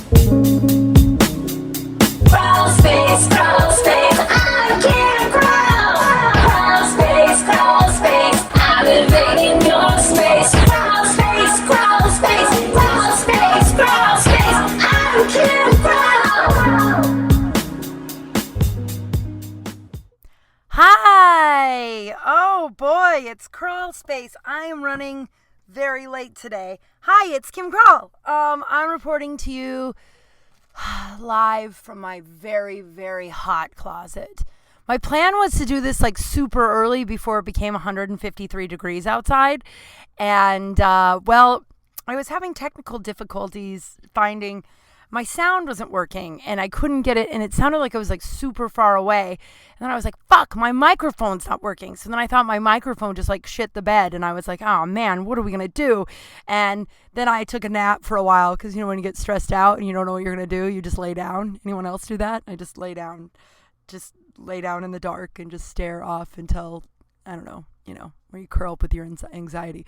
Kral Space, Kral Space, I can't crawl. Kral Space, I'm invading your space. Kral Space, Kral Space, Kral Space, Kral Space, I can't crawl. Hi! Oh boy, it's Kral Space. I am running very late today. Hi, it's Kim Kral. I'm reporting to you live from my very, very hot closet. My plan was to do this like super early before it became 153 degrees outside. And, I was having technical difficulties finding my sound wasn't working and I couldn't get it. And it sounded like it was like super far away. And then I was like, fuck, my microphone's not working. So then I thought my microphone just like shit the bed. And I was like, oh man, what are we going to do? And then I took a nap for a while because, you know, when you get stressed out and you don't know what you're going to do, you just lay down. Anyone else do that? I just lay down in the dark and just stare off until, I don't know, where you curl up with your anxiety.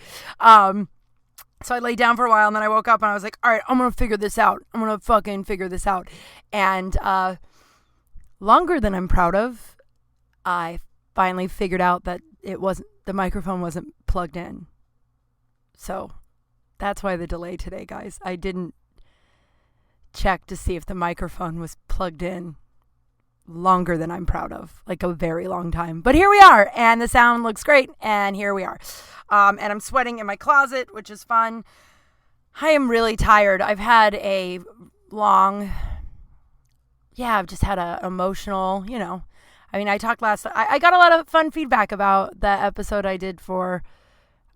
So I lay down for a while and then I woke up and I was like, all right, I'm going to figure this out. I'm going to fucking figure this out. And longer than I'm proud of, I finally figured out that the microphone wasn't plugged in. So that's why the delay today, guys. I didn't check to see if the microphone was plugged in longer than I'm proud of, like a very long time. But here we are, and the sound looks great, and here we are. And I'm sweating in my closet, which is fun. I am really tired. I've had a long, I've just had a emotional, I talked I got a lot of fun feedback about the episode I did for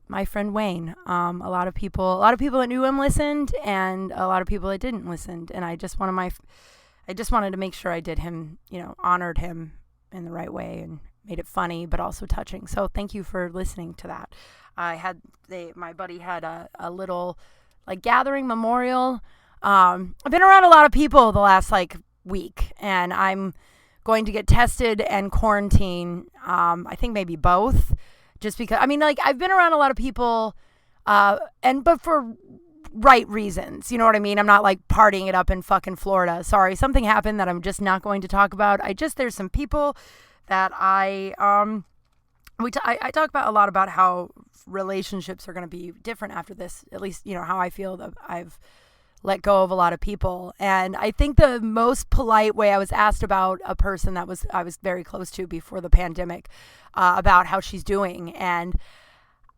my friend Wayne. A lot of people that knew him listened, and a lot of people that didn't listen. And I just wanted to make sure I did him, honored him in the right way and made it funny, but also touching. So thank you for listening to that. My buddy had a little like gathering memorial. I've been around a lot of people the last like week, and I'm going to get tested and quarantine. I think maybe both, just because, I've been around a lot of people, but for right reasons. You know what I mean? I'm not like partying it up in fucking Florida. Sorry, something happened that I'm just not going to talk about. There's some people that I talk about a lot about how relationships are going to be different after this, at least, how I feel that I've let go of a lot of people. And I think the most polite way, I was asked about a person that I was very close to before the pandemic, about how she's doing. And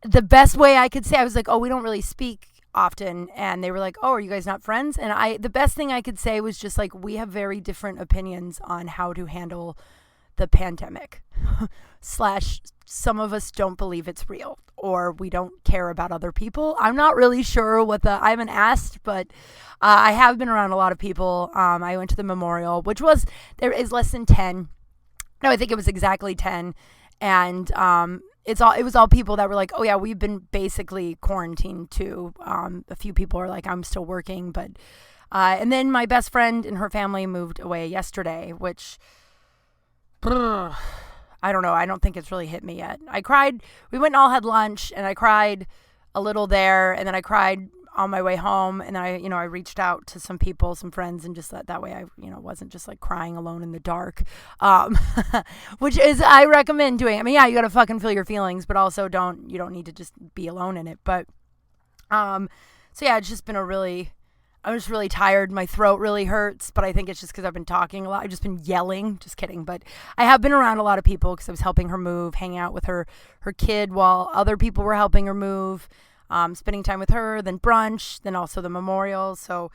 the best way I could say, I was like, oh, we don't really speak often. And they were like, oh, are you guys not friends? And the best thing I could say was just like, we have very different opinions on how to handle the pandemic. / some of us don't believe it's real, or we don't care about other people. I'm not really sure I haven't asked, but I have been around a lot of people. I went to the memorial, there is less than 10. No, I think it was exactly 10. And it was all people that were like, oh yeah, we've been basically quarantined too. A few people are like, I'm still working, but and then my best friend and her family moved away yesterday, which I don't know. I don't think it's really hit me yet. I cried. We went and all had lunch, and I cried a little there, and then I cried on my way home, and then I reached out to some people, some friends, and just that way I wasn't just like crying alone in the dark, which is, I recommend doing. You got to fucking feel your feelings, but also you don't need to just be alone in it. But it's just been I'm just really tired. My throat really hurts, but I think it's just because I've been talking a lot. I've just been yelling. Just kidding. But I have been around a lot of people because I was helping her move, hanging out with her kid while other people were helping her move, spending time with her, then brunch, then also the memorial. So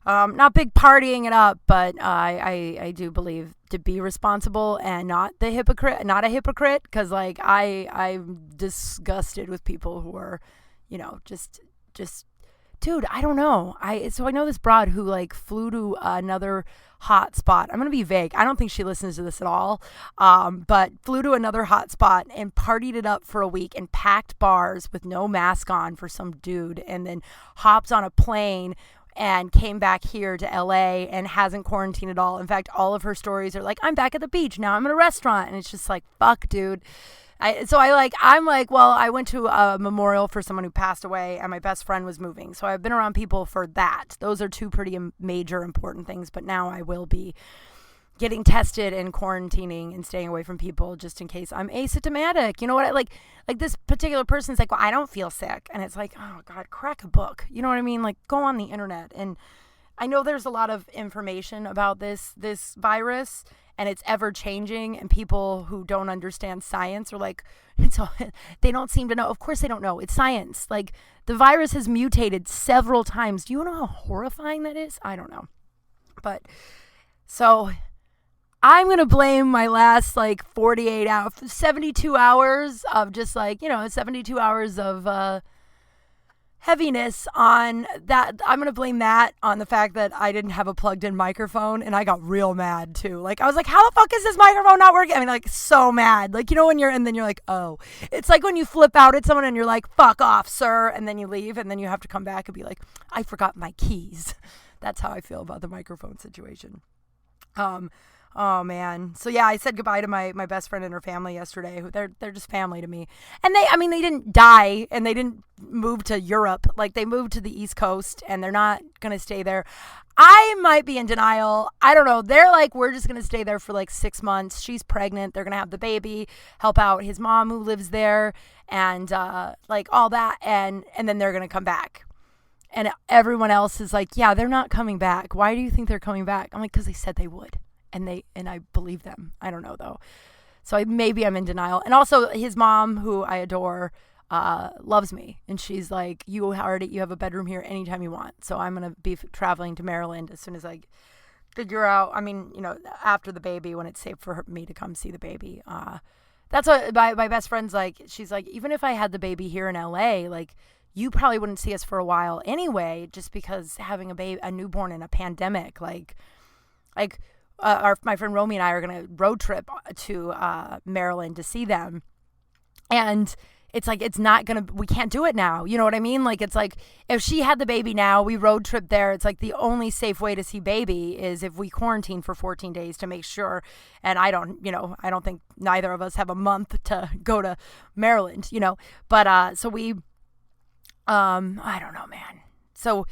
not big partying it up, but I do believe to be responsible and not a hypocrite, because like I'm disgusted with people who are, just dude, I don't know. So I know this broad who like flew to another hot spot. I'm going to be vague. I don't think she listens to this at all. But flew to another hot spot and partied it up for a week and packed bars with no mask on for some dude, and then hopped on a plane and came back here to LA and hasn't quarantined at all. In fact, all of her stories are like, I'm back at the beach now. I'm in a restaurant. And it's just like, fuck, dude. I'm like, well, I went to a memorial for someone who passed away and my best friend was moving. So I've been around people for that. Those are two pretty major important things. But now I will be getting tested and quarantining and staying away from people just in case I'm asymptomatic. You know what? Like this particular person's like, well, I don't feel sick. And it's like, oh God, crack a book. You know what I mean? Like, go on the internet. And I know there's a lot of information about this virus and it's ever changing, and people who don't understand science are like, they don't seem to know. Of course they don't know. It's science. Like, the virus has mutated several times. Do you know how horrifying that is? I don't know. But so I'm going to blame my last 48 hours, 72 hours of just 72 hours of heaviness on that. I'm going to blame that on the fact that I didn't have a plugged in microphone, and I got real mad too. I was like, how the fuck is this microphone not working? I mean, so mad. When and then you're like, oh, it's like when you flip out at someone and you're like, fuck off, sir. And then you leave and then you have to come back and be like, I forgot my keys. That's how I feel about the microphone situation. Oh man. So yeah, I said goodbye to my best friend and her family yesterday. They're just family to me. And they didn't die and they didn't move to Europe. They moved to the East Coast and they're not going to stay there. I might be in denial. I don't know. They're like, we're just going to stay there for 6 months. She's pregnant. They're going to have the baby, help out his mom who lives there and all that. And then they're going to come back. And everyone else is like, yeah, they're not coming back. Why do you think they're coming back? I'm like, because they said they would. And I believe them. I don't know though. So maybe I'm in denial. And also his mom, who I adore, loves me. And she's like, you have a bedroom here anytime you want. So I'm going to be traveling to Maryland as soon as I figure out, after the baby, when it's safe for me to come see the baby. That's what my best friend's like. She's like, even if I had the baby here in LA, you probably wouldn't see us for a while anyway, just because having a newborn in a pandemic, my friend Romy and I are going to road trip to Maryland to see them. And it's we can't do it now. You know what I mean? If she had the baby now, we road trip there. It's the only safe way to see baby is if we quarantine for 14 days to make sure. And I don't think neither of us have a month to go to Maryland, but, so we, I don't know, man. So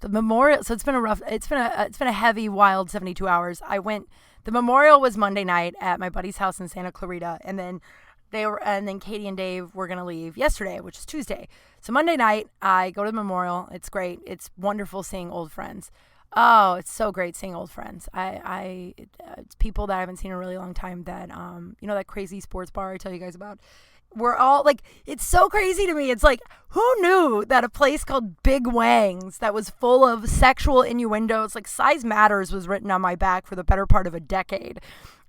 the memorial, so it's been a heavy, wild 72 hours. The memorial was Monday night at my buddy's house in Santa Clarita, and then Katie and Dave were going to leave yesterday, which is Tuesday. So Monday night, I go to the memorial. It's great. It's wonderful seeing old friends. Oh, it's so great seeing old friends. It's people that I haven't seen in a really long time that, that crazy sports bar I tell you guys about. We're all it's so crazy to me. It's who knew that a place called Big Wang's that was full of sexual innuendos, Size Matters was written on my back for the better part of a decade.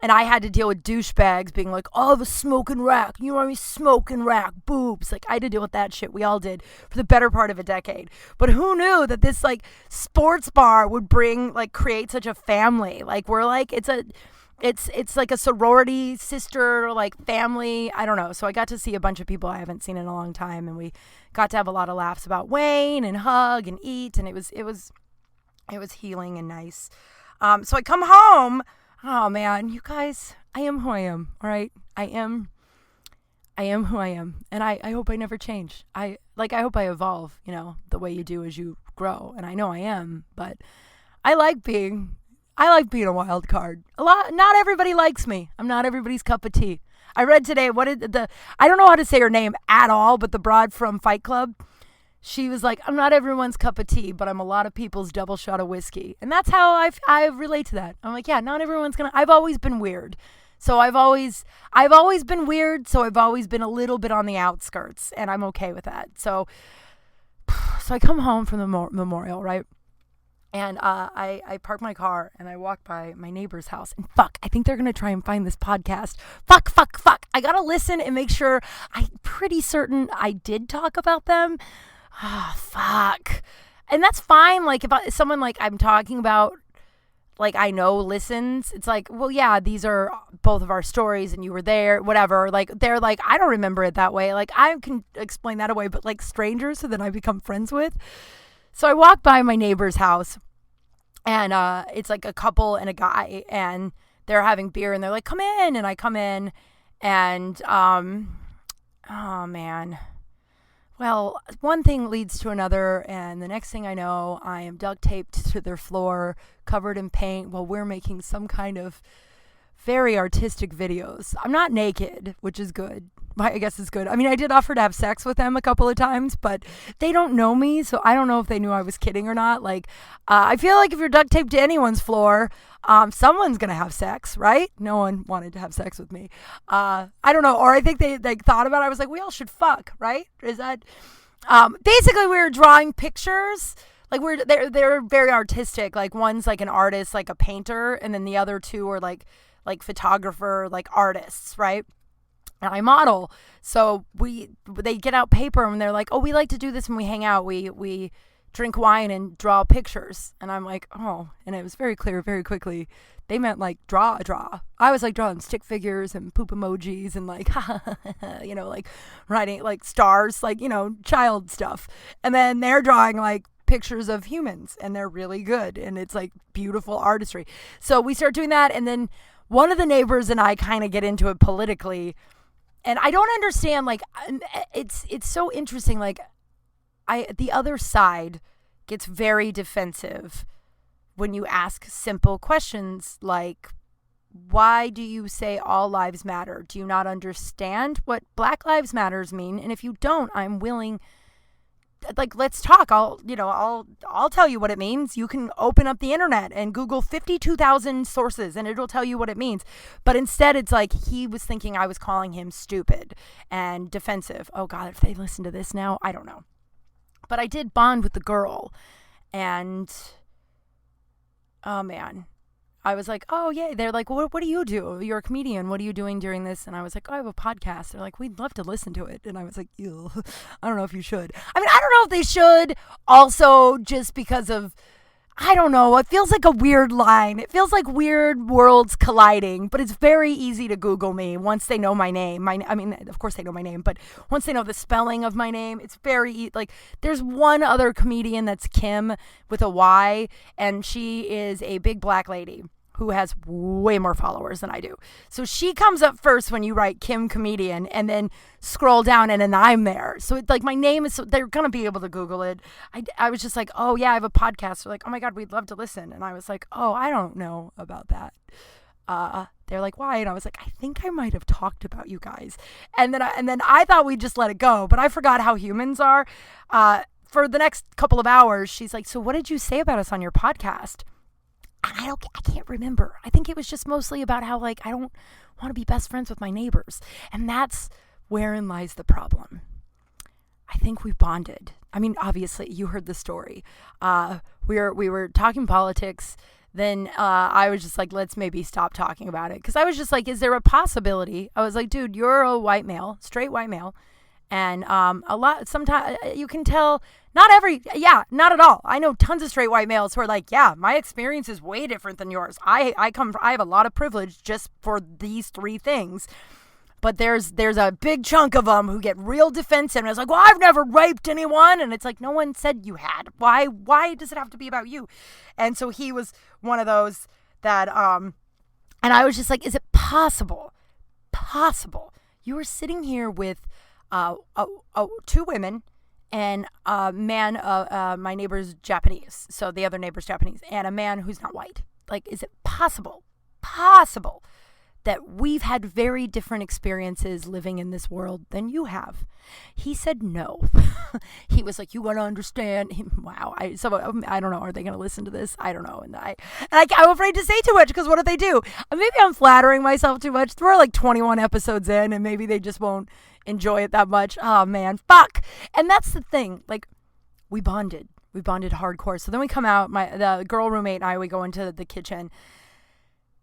And I had to deal with douchebags being like, oh, the smoking rack. You know what I mean? Smoking rack, boobs. I had to deal with that shit. We all did for the better part of a decade. But who knew that this sports bar would create such a family? It's like a sorority sister, family. I don't know. So I got to see a bunch of people I haven't seen in a long time. And we got to have a lot of laughs about Wayne and hug and eat. And it was healing and nice. So I come home. Oh man, you guys, I am who I am. All right. I am who I am. And I hope I never change. I hope I evolve, the way you do as you grow. And I know I am, but I like being a wild card. Not everybody likes me. I'm not everybody's cup of tea. I read today, I don't know how to say her name at all, but the broad from Fight Club, she was like, I'm not everyone's cup of tea, but I'm a lot of people's double shot of whiskey. And that's how I relate to that. I'm like, yeah, not everyone's I've always been weird. So I've always been weird. So I've always been a little bit on the outskirts, and I'm okay with that. So I come home from the memorial, right? And I park my car and I walk by my neighbor's house. And fuck, I think they're going to try and find this podcast. Fuck. I got to listen and make sure. I'm pretty certain I did talk about them. Ah, fuck. And that's fine. If someone I'm talking about, I know listens, it's well, yeah, these are both of our stories and you were there, whatever. They're I don't remember it that way. I can explain that away, but strangers who then I become friends with. So I walk by my neighbor's house and it's a couple and a guy and they're having beer and they're like, come in. And I come in And, oh man. Well, one thing leads to another, and the next thing I know, I am duct taped to their floor, covered in paint, while we're making some kind of very artistic videos. I'm not naked, which is good. I guess it's good. I mean, I did offer to have sex with them a couple of times, but they don't know me, so I don't know if they knew I was kidding or not. Like, I feel like if you're duct taped to anyone's floor, someone's gonna have sex, right? No one wanted to have sex with me. I don't know, or I think they thought about it. I was like, we all should fuck, right? Is that basically we were drawing pictures. Like they're very artistic. Like one's like an artist, like a painter, and then the other two are like photographer, like artists, right? And I model. So they get out paper and they're like, oh, we like to do this when we hang out. We drink wine and draw pictures. And I'm like, oh, and it was very clear very quickly. They meant like draw. I was like drawing stick figures and poop emojis and like, you know, like writing like stars, like, you know, child stuff. And then they're drawing like pictures of humans and they're really good. And it's like beautiful artistry. So we start doing that. And then one of the neighbors and I kind of get into it politically. And I don't understand, like, it's so interesting, like, the other side gets very defensive when you ask simple questions like, why do you say all lives matter? Do you not understand what Black Lives Matters mean? And if you don't, I'm willing, like, let's talk. I'll tell you what it means. You can open up the internet and Google 52,000 sources and it'll tell you what it means. But instead it's like he was thinking I was calling him stupid and defensive. Oh God, if they listen to this now, I don't know. But I did bond with the girl and oh man. I was like, oh, yeah. They're like, what do you do? You're a comedian. What are you doing during this? And I was like, oh, I have a podcast. They're like, we'd love to listen to it. And I was like, ew, I don't know if you should. I mean, I don't know if they should. Also, just because of, I don't know. It feels like a weird line. It feels like weird worlds colliding. But it's very easy to Google me once they know my name. I mean, of course they know my name. But once they know the spelling of my name, it's very like, there's one other comedian that's Kim with a Y. And she is a big black lady who has way more followers than I do. So she comes up first when you write Kim comedian and then scroll down and then I'm there. So it's like my name is, so they're going to be able to Google it. I was just like, oh yeah, I have a podcast. They're like, oh my God, we'd love to listen. And I was like, oh, I don't know about that. They're like, why? And I was like, I think I might have talked about you guys. And then I thought we'd just let it go, but I forgot how humans are. For the next couple of hours, she's like, so what did you say about us on your podcast? And I can't remember. I think it was just mostly about how, like, I don't want to be best friends with my neighbors. And that's wherein lies the problem. I think we bonded. I mean, obviously, you heard the story. We were talking politics. Then I was just like, let's maybe stop talking about it. Because I was just like, is there a possibility? I was like, dude, you're a white male, straight white male. And sometimes you can tell, not at all. I know tons of straight white males who are like, yeah, my experience is way different than yours. I have a lot of privilege just for these three things. But there's a big chunk of them who get real defensive. And it's like, well, I've never raped anyone. And it's like, no one said you had. Why does it have to be about you? And so he was one of those that, and I was just like, is it possible? You were sitting here with two women and a man, my neighbor's Japanese, so the other neighbor's Japanese, and a man who's not white. Like, is it possible that we've had very different experiences living in this world than you have? He said no. He was like, you got to understand. Wow. I don't know. Are they going to listen to this? I don't know. And I'm afraid to say too much because what if they do? Maybe I'm flattering myself too much. We're like 21 episodes in and maybe they just won't enjoy it that much. Oh man, fuck. And that's the thing. Like, we bonded hardcore. So then we come out, the girl roommate and I, we go into the kitchen.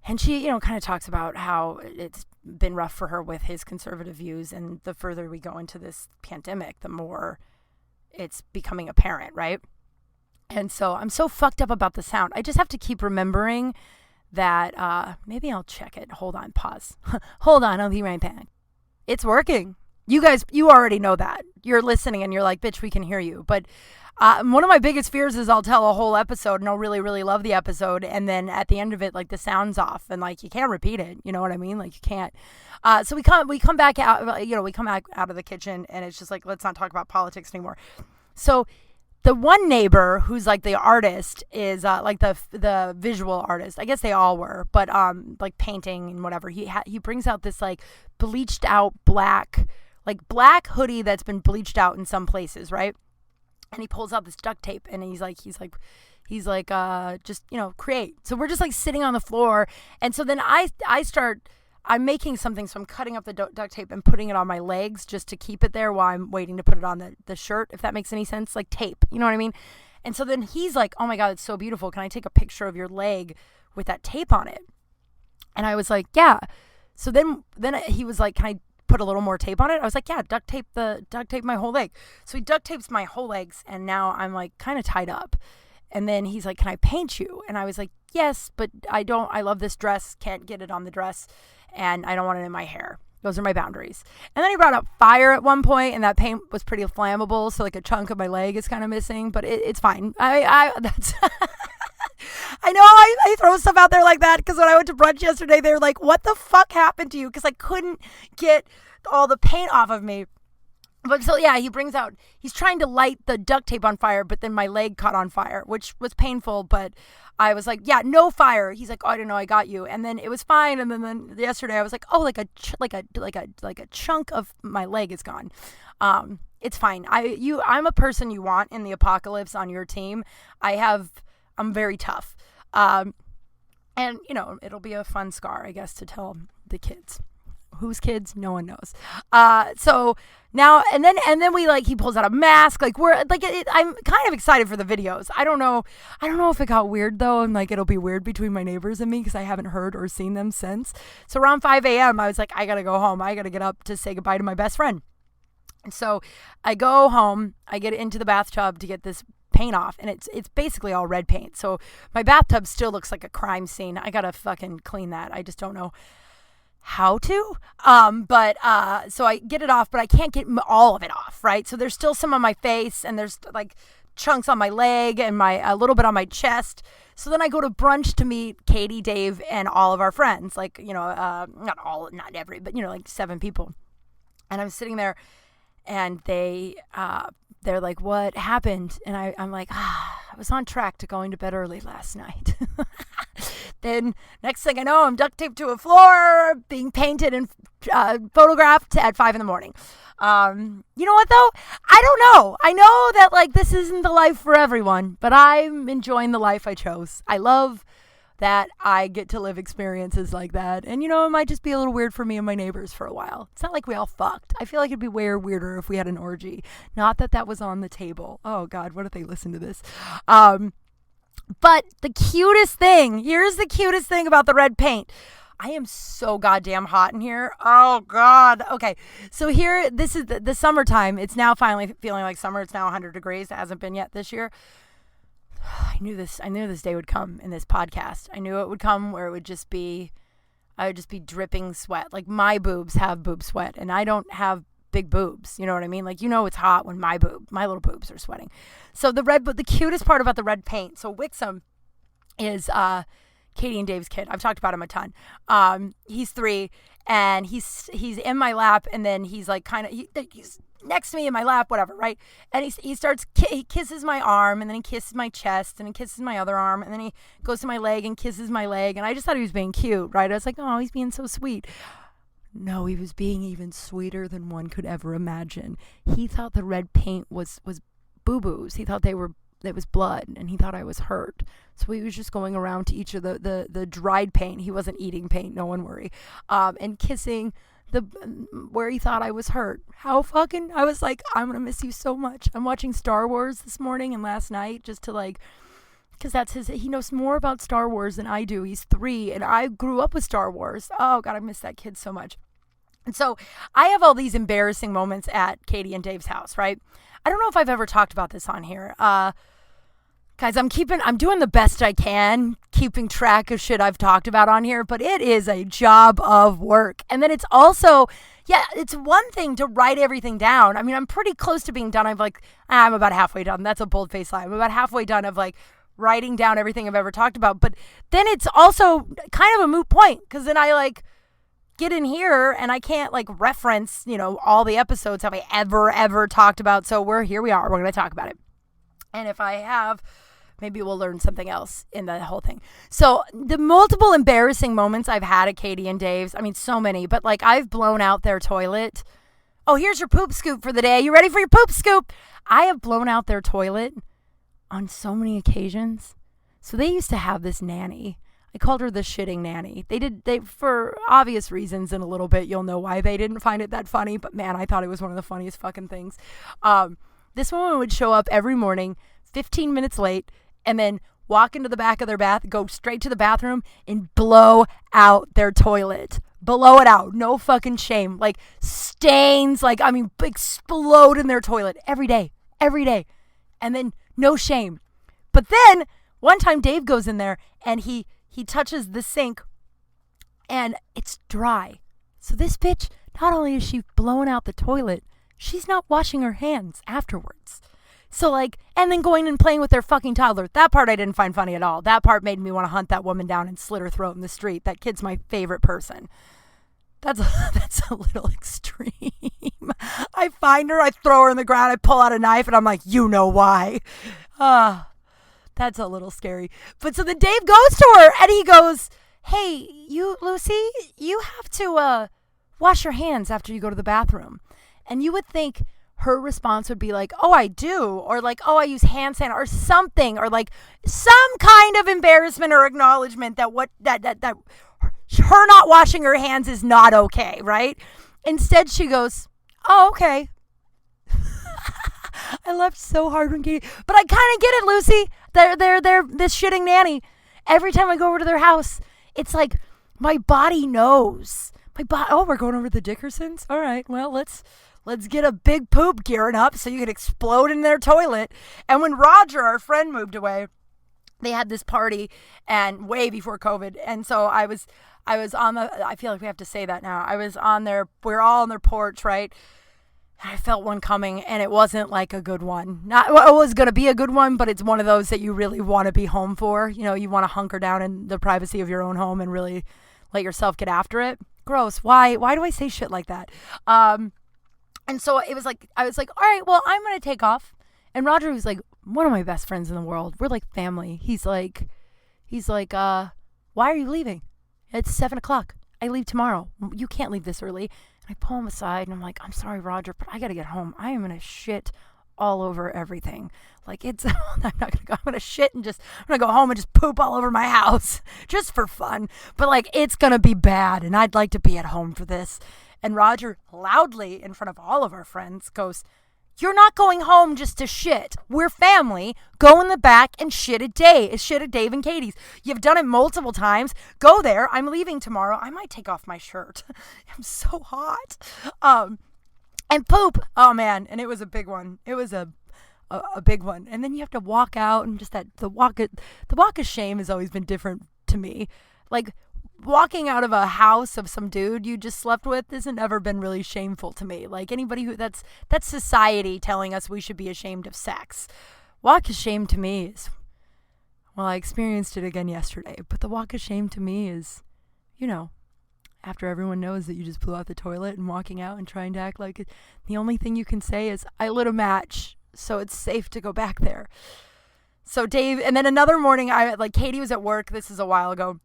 And she, kind of talks about how it's been rough for her with his conservative views. And the further we go into this pandemic, the more it's becoming apparent, right? And so I'm so fucked up about the sound. I just have to keep remembering that maybe I'll check it. Hold on, pause. Hold on, I'll be right back. It's working. You guys, you already know that. You're listening and you're like, bitch, we can hear you. But one of my biggest fears is I'll tell a whole episode and I'll really, really love the episode. And then at the end of it, like the sound's off and like you can't repeat it. You know what I mean? Like you can't. So we come back out, we come back out of the kitchen and it's just like, let's not talk about politics anymore. So the one neighbor who's like the artist is like the visual artist. I guess they all were, but like painting and whatever. He brings out this like bleached out black hoodie that's been bleached out in some places, right? And he pulls out this duct tape and he's like, just, create. So we're just like sitting on the floor. And so then I'm making something. So I'm cutting up the duct tape and putting it on my legs just to keep it there while I'm waiting to put it on the shirt, if that makes any sense, like tape, you know what I mean? And so then he's like, oh my God, it's so beautiful. Can I take a picture of your leg with that tape on it? And I was like, yeah. So then he was like, can I put a little more tape on it? I was like, yeah, duct tape my whole leg. So he duct tapes my whole legs and now I'm like kind of tied up. And then he's like, can I paint you? And I was like, yes, but I love this dress, can't get it on the dress and I don't want it in my hair. Those are my boundaries. And then he brought up fire at one point and that paint was pretty flammable. So like a chunk of my leg is kind of missing, but it's fine. That's I know I throw stuff out there like that because when I went to brunch yesterday, they were like, what the fuck happened to you? Because I couldn't get all the paint off of me. But so, yeah, he's trying to light the duct tape on fire, but then my leg caught on fire, which was painful. But I was like, yeah, no fire. He's like, oh, I don't know, I got you. And then it was fine. And then yesterday I was like, oh, like a chunk of my leg is gone. It's fine. I'm a person you want in the apocalypse on your team. I'm very tough. And it'll be a fun scar, I guess, to tell the kids. Whose kids? No one knows. So now, and then he pulls out a mask. Like I'm kind of excited for the videos. I don't know if it got weird though. And like, it'll be weird between my neighbors and me because I haven't heard or seen them since. So around 5 a.m. I was like, I got to go home. I got to get up to say goodbye to my best friend. And so I go home, I get into the bathtub to get this paint off, and it's basically all red paint. So my bathtub still looks like a crime scene. I gotta fucking clean that. I just don't know how to. So I get it off, but I can't get all of it off, right? So there's still some on my face, and there's like chunks on my leg and a little bit on my chest. So then I go to brunch to meet Katie, Dave, and all of our friends. Like, not every, but like 7 people. And I'm sitting there, and they're like, what happened? And I'm like, I was on track to going to bed early last night. Then next thing I know, I'm duct taped to a floor, being painted and photographed at 5 a.m. You know what though? I don't know. I know that like this isn't the life for everyone, but I'm enjoying the life I chose. I love that I get to live experiences like that. And, it might just be a little weird for me and my neighbors for a while. It's not like we all fucked. I feel like it'd be way weirder if we had an orgy. Not that was on the table. Oh, God, what if they listen to this? But here's the cutest thing about the red paint. I am so goddamn hot in here. Oh, God. Okay, so here, this is the summertime. It's now finally feeling like summer. It's now 100 degrees. It hasn't been yet this year. I knew this day would come in this podcast. I knew it would come where I would just be dripping sweat. Like my boobs have boob sweat and I don't have big boobs. You know what I mean? Like, it's hot when my little boobs are sweating. So the cutest part about the red paint. So Wixom is, Katie and Dave's kid. I've talked about him a ton. He's 3 and he's in my lap and then he's like he's next to me in my lap, whatever, right? And he kisses my arm and then he kisses my chest and he kisses my other arm and then he goes to my leg and kisses my leg. And I just thought he was being cute, right? I was like, oh, he's being so sweet. No, he was being even sweeter than one could ever imagine. He thought the red paint was boo-boos. He thought it was blood and he thought I was hurt. So he was just going around to each of the dried paint. He wasn't eating paint, no one worry. And kissing where he thought I was hurt. I was like, I'm gonna miss you so much. I'm watching Star Wars this morning and last night just to because he knows more about Star Wars than I do. He's 3 and I grew up with Star Wars. Oh God, I miss that kid so much. And so I have all these embarrassing moments at Katie and Dave's house, right? I don't know if I've ever talked about this on here. God, Guys, I'm doing the best I can, keeping track of shit I've talked about on here, but it is a job of work. And then it's also, it's one thing to write everything down. I mean, I'm pretty close to being done. I'm about halfway done. That's a bold-faced lie. I'm about halfway done of like writing down everything I've ever talked about. But then it's also kind of a moot point, because then I like get in here and I can't like reference, all the episodes have I ever talked about. So here we are. We're going to talk about it. And if I have, maybe we'll learn something else in the whole thing. So the multiple embarrassing moments I've had at Katie and Dave's, I mean, so many, but like I've blown out their toilet. Oh, here's your poop scoop for the day. You ready for your poop scoop? I have blown out their toilet on so many occasions. So they used to have this nanny. I called her the shitting nanny. They for obvious reasons, in a little bit you'll know why they didn't find it that funny, but man, I thought it was one of the funniest fucking things. This woman would show up every morning 15 minutes late, and then walk into the back of their bath, go straight to the bathroom, and blow out their toilet. Blow it out. No fucking shame. Like stains, explode in their toilet every day. And then no shame. But then one time Dave goes in there and he touches the sink and it's dry. So this bitch, not only is she blowing out the toilet, she's not washing her hands afterwards. So and then going and playing with their fucking toddler. That part I didn't find funny at all. That part made me want to hunt that woman down and slit her throat in the street. That kid's my favorite person. That's a little extreme. I find her, I throw her in the ground, I pull out a knife, and I'm like, you know why. That's a little scary. But so then Dave goes to her, and he goes, hey, Lucy, you have to wash your hands after you go to the bathroom. And you would think her response would be like, oh, I do, or like, oh, I use hand sanitizer, or something, or like some kind of embarrassment or acknowledgement that her not washing her hands is not okay, right? Instead, she goes, oh, okay. I laughed so hard when Katie, but I kind of get it, Lucy. They're this shitting nanny. Every time I go over to their house, it's like my body knows. Oh, we're going over to the Dickersons? All right, well, let's get a big poop gearing up so you can explode in their toilet. And when Roger, our friend, moved away, they had this party, and way before COVID. And so I was on I feel like we have to say that now. We were all on their porch, right? I felt one coming, and it wasn't like a good one. It was going to be a good one, but it's one of those that you really want to be home for. You want to hunker down in the privacy of your own home and really let yourself get after it. Gross. Why do I say shit like that? And so it was like, I was like, all right, well, I'm going to take off. And Roger, who's like one of my best friends in the world, we're like family. He's like, why are you leaving? It's 7:00. I leave tomorrow. You can't leave this early. And I pull him aside and I'm like, I'm sorry, Roger, but I got to get home. I am going to shit all over everything. I'm not going to go. I'm going to shit and I'm going to go home and just poop all over my house just for fun. But it's going to be bad. And I'd like to be at home for this. And Roger loudly in front of all of our friends goes, you're not going home just to shit. We're family. Go in the back and shit at Dave and Katie's. You've done it multiple times. Go there. I'm leaving tomorrow. I might take off my shirt. I'm so hot. And poop. Oh man. And it was a big one. It was a big one. And then you have to walk out, and just the walk of shame has always been different to me. Like, walking out of a house of some dude you just slept with hasn't ever been really shameful to me. Like, anybody that's society telling us we should be ashamed of sex. Walk of shame to me is, well, I experienced it again yesterday, but the walk of shame to me is, after everyone knows that you just blew out the toilet and walking out and trying to act like it, the only thing you can say is, I lit a match, so it's safe to go back there. So Dave, and then another morning, Katie was at work. This is a while ago.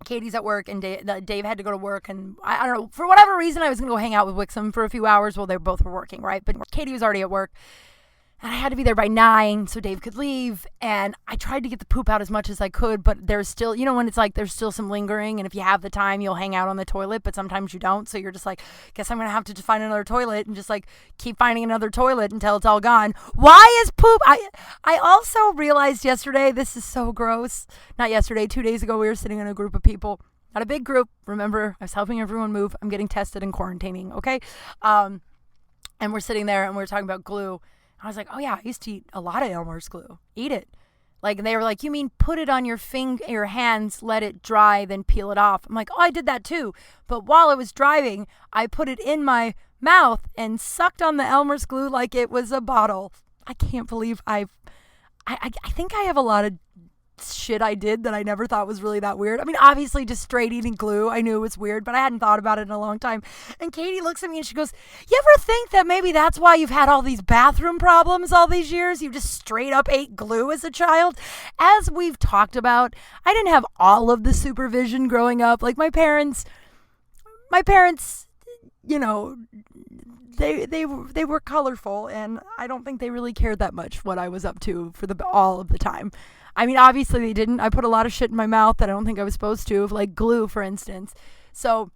Katie's at work, and Dave had to go to work, and I don't know, for whatever reason, I was going to go hang out with Wixom for a few hours while they both were working, right? But Katie was already at work, and I had to be there by 9 so Dave could leave, and I tried to get the poop out as much as I could, but there's still, when it's like there's still some lingering, and if you have the time, you'll hang out on the toilet, but sometimes you don't, so you're just like, guess I'm going to have to find another toilet, and just keep finding another toilet until it's all gone. Why is poop? I also realized yesterday, this is so gross, not yesterday, 2 days ago, we were sitting in a group of people, not a big group, remember, I was helping everyone move, I'm getting tested and quarantining, okay? And we're sitting there, and we're talking about glue. I was like, oh yeah, I used to eat a lot of Elmer's glue. Eat it. Like, they were like, you mean put it on your hands, let it dry, then peel it off. I'm like, oh, I did that too. But while I was driving, I put it in my mouth and sucked on the Elmer's glue like it was a bottle. I can't believe I think I have a lot of shit I did that I never thought was really that weird. I mean, obviously just straight eating glue, I knew it was weird, but I hadn't thought about it in a long time. And Katie looks at me and she goes, you ever think that maybe that's why you've had all these bathroom problems all these years? You just straight up ate glue as a child? As we've talked about, I didn't have all of the supervision growing up. Like my parents, you know, they were colorful, and I don't think they really cared that much what I was up to for all of the time. I mean, obviously they didn't. I put a lot of shit in my mouth that I don't think I was supposed to, like glue, for instance. So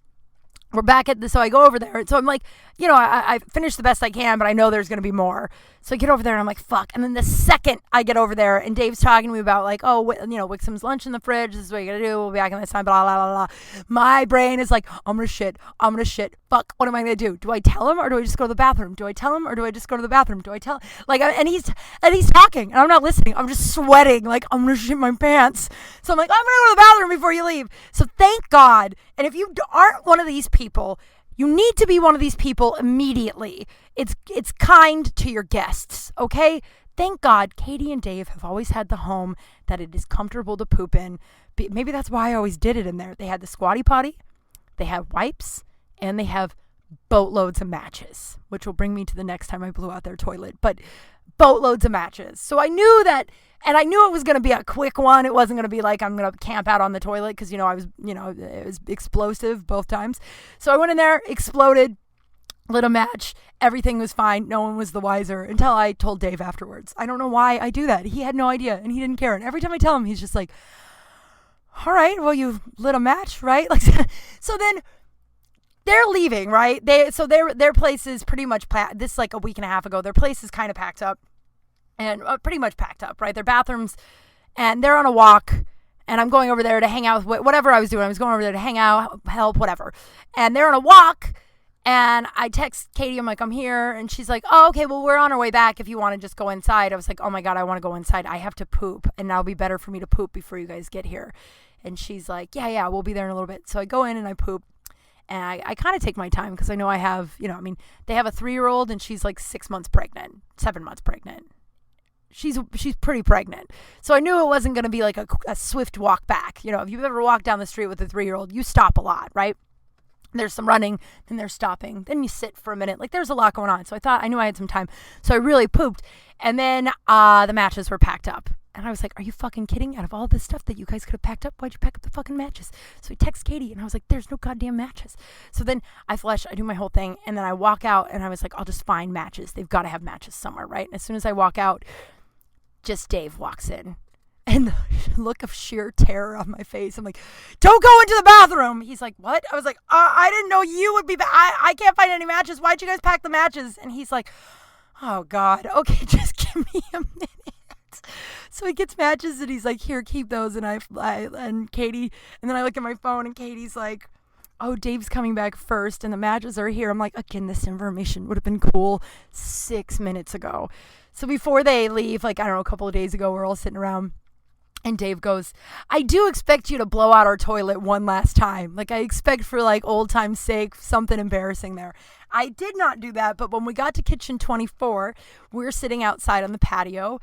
we're back at this. So I go over there. So I'm like, you know, I finished the best I can, but I know there's going to be more. So I get over there and I'm like, fuck. And then the second I get over there and Dave's talking to me about like, oh, you know, Wixom's lunch in the fridge. This is what you got to do. We'll be back in this time, blah, blah, blah, blah. My brain is like, I'm going to shit. Fuck. What am I going to do? Do I tell him or do I just go to the bathroom? Do I tell him or do I just go to the bathroom? Do I tell like, and he's talking and I'm not listening. I'm just sweating. Like I'm going to shit my pants. So I'm like, I'm going to go to the bathroom before you leave. So thank God. And if you aren't one of these people, you need to be one of these people immediately. It's kind to your guests, okay? Thank God Katie and Dave have always had the home that it is comfortable to poop in. Maybe that's why I always did it in there. They had the squatty potty, they have wipes, and they have boatloads of matches, which will bring me to the next time I blew out their toilet. But boatloads of matches. So I knew that, and I knew it was going to be a quick one. It wasn't going to be like I'm going to camp out on the toilet because, it was explosive both times. So I went in there, exploded, lit a match. Everything was fine. No one was the wiser until I told Dave afterwards. I don't know why I do that. He had no idea and he didn't care. And every time I tell him, he's just like, all right, well, you lit a match, right? Like, so then they're leaving, right? Their place is pretty much this is like a week and a half ago. Their place is kind of packed up and pretty much packed up, right? Their bathrooms, and they're on a walk, and I'm going over there to hang out with whatever I was doing. I was going over there to hang out, help, whatever. And they're on a walk, and I text Katie. I'm like, I'm here, and she's like, oh, okay, well, we're on our way back if you want to just go inside. I was like, oh my God, I want to go inside. I have to poop, and it'll be better for me to poop before you guys get here. And she's like, yeah, we'll be there in a little bit. So I go in and I poop. And I kind of take my time because I know I have, they have a 3-year-old and she's like 7 months pregnant. She's pretty pregnant. So I knew it wasn't going to be like a swift walk back. If you've ever walked down the street with a 3-year-old, you stop a lot, right? There's some running, then there's stopping, then you sit for a minute. Like there's a lot going on. So I knew I had some time. So I really pooped. And then the matches were packed up. And I was like, are you fucking kidding? Out of all this stuff that you guys could have packed up, why'd you pack up the fucking matches? So I text Katie and I was like, there's no goddamn matches. So then I flush, I do my whole thing. And then I walk out and I was like, I'll just find matches. They've got to have matches somewhere, right? And as soon as I walk out, just Dave walks in. And the look of sheer terror on my face. I'm like, don't go into the bathroom. He's like, what? I was like, I didn't know you would be back. I can't find any matches. Why'd you guys pack the matches? And he's like, oh God, okay, just give me a minute. So he gets matches and he's like, here, keep those. And and Katie, and then I look at my phone and Katie's like, oh, Dave's coming back first and the matches are here. I'm like, again, this information would have been cool 6 minutes ago. So before they leave, like, I don't know, a couple of days ago, we're all sitting around and Dave goes, I do expect you to blow out our toilet one last time. Like, I expect for like old time's sake, something embarrassing there. I did not do that. But when we got to kitchen 24, we were sitting outside on the patio.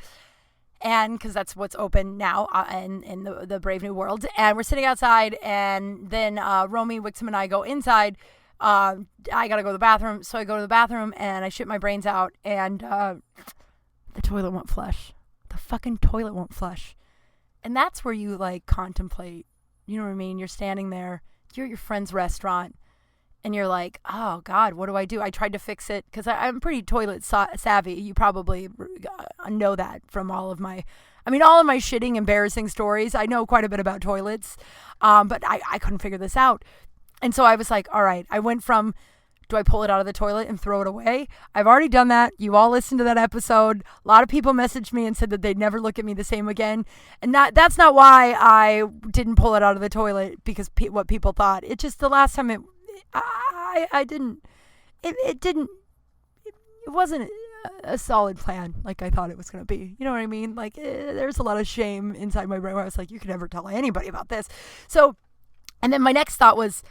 And because that's what's open now in the Brave New World. And we're sitting outside, and then Romy, Wixom, and I go inside. I got to go to the bathroom. So I go to the bathroom, and I shit my brains out, and the toilet won't flush. The fucking toilet won't flush. And that's where you, like, contemplate. You know what I mean? You're standing there. You're at your friend's restaurant. And you're like, oh, God, what do I do? I tried to fix it because I'm pretty toilet savvy. You probably know that from all of my shitting, embarrassing stories. I know quite a bit about toilets, but I couldn't figure this out. And so I was like, all right, I went from, do I pull it out of the toilet and throw it away? I've already done that. You all listened to that episode. A lot of people messaged me and said that they'd never look at me the same again. And that's not why I didn't pull it out of the toilet because what people thought. It just the last time it wasn't a solid plan like I thought it was going to be. You know what I mean? Like, there's a lot of shame inside my brain where I was like, you could never tell anybody about this. So, and then my next thought was,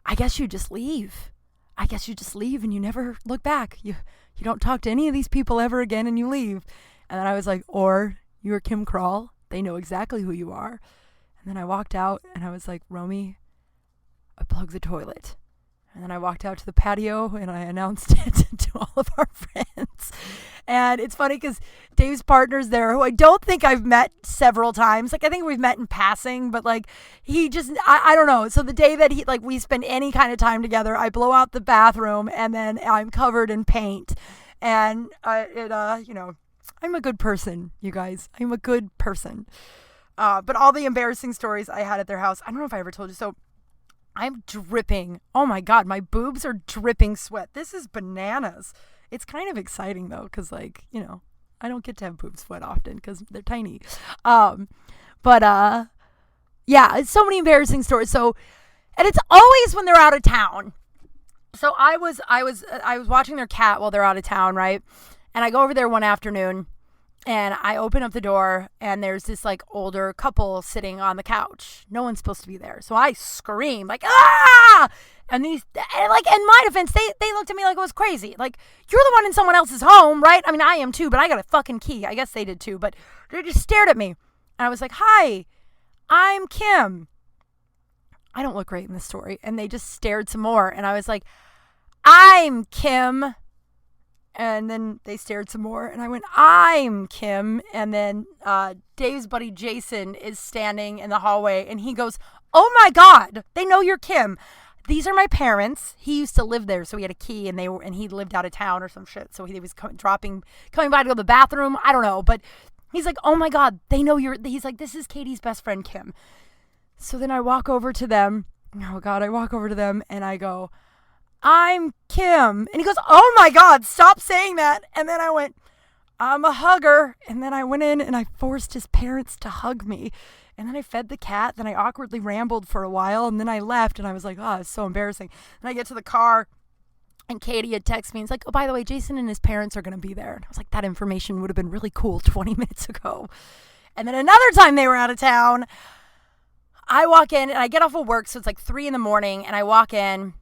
I guess you just leave. I guess you just leave and you never look back. You don't talk to any of these people ever again and you leave. And then I was like, or you're Kim Kral. They know exactly who you are. And then I walked out and I was like, Romy, I plugged the toilet. And then I walked out to the patio and I announced it to all of our friends. And it's funny because Dave's partner's there, who I don't think I've met several times. Like, I think we've met in passing, but like, he just, I don't know. So the day that we spend any kind of time together, I blow out the bathroom and then I'm covered in paint. And I'm a good person, you guys. I'm a good person. But all the embarrassing stories I had at their house, I don't know if I ever told you. So I'm dripping. Oh my God, my boobs are dripping sweat. This is bananas. It's kind of exciting though, because I don't get to have boob sweat often because they're tiny. Yeah, it's so many embarrassing stories. So, and it's always when they're out of town. So I was watching their cat while they're out of town, right? And I go over there one afternoon. And I open up the door and there's this like older couple sitting on the couch. No one's supposed to be there. So I scream like, ah! And in my defense, they looked at me like it was crazy. Like, you're the one in someone else's home, right? I mean, I am too, but I got a fucking key. I guess they did too, but they just stared at me. And I was like, hi, I'm Kim. I don't look great in this story. And they just stared some more. And I was like, I'm Kim. And then they stared some more, and I went, I'm Kim. And then Dave's buddy Jason is standing in the hallway, and he goes, oh my God, they know you're Kim. These are my parents. He used to live there, so he had a key, and he lived out of town or some shit. So he was coming by to go to the bathroom. I don't know, but he's like, oh my God, they know he's like, this is Katie's best friend, Kim. So then I walk over to them. Oh God, I walk over to them, and I go, I'm Kim. And he goes, oh my God, stop saying that. And then I went, I'm a hugger. And then I went in and I forced his parents to hug me. And then I fed the cat. Then I awkwardly rambled for a while. And then I left and I was like, oh, it's so embarrassing. And I get to the car and Katie had texted me. And it's like, oh, by the way, Jason and his parents are going to be there. And I was like, that information would have been really cool 20 minutes ago. And then another time they were out of town, I walk in and I get off of work. So it's like 3 a.m. and I walk in.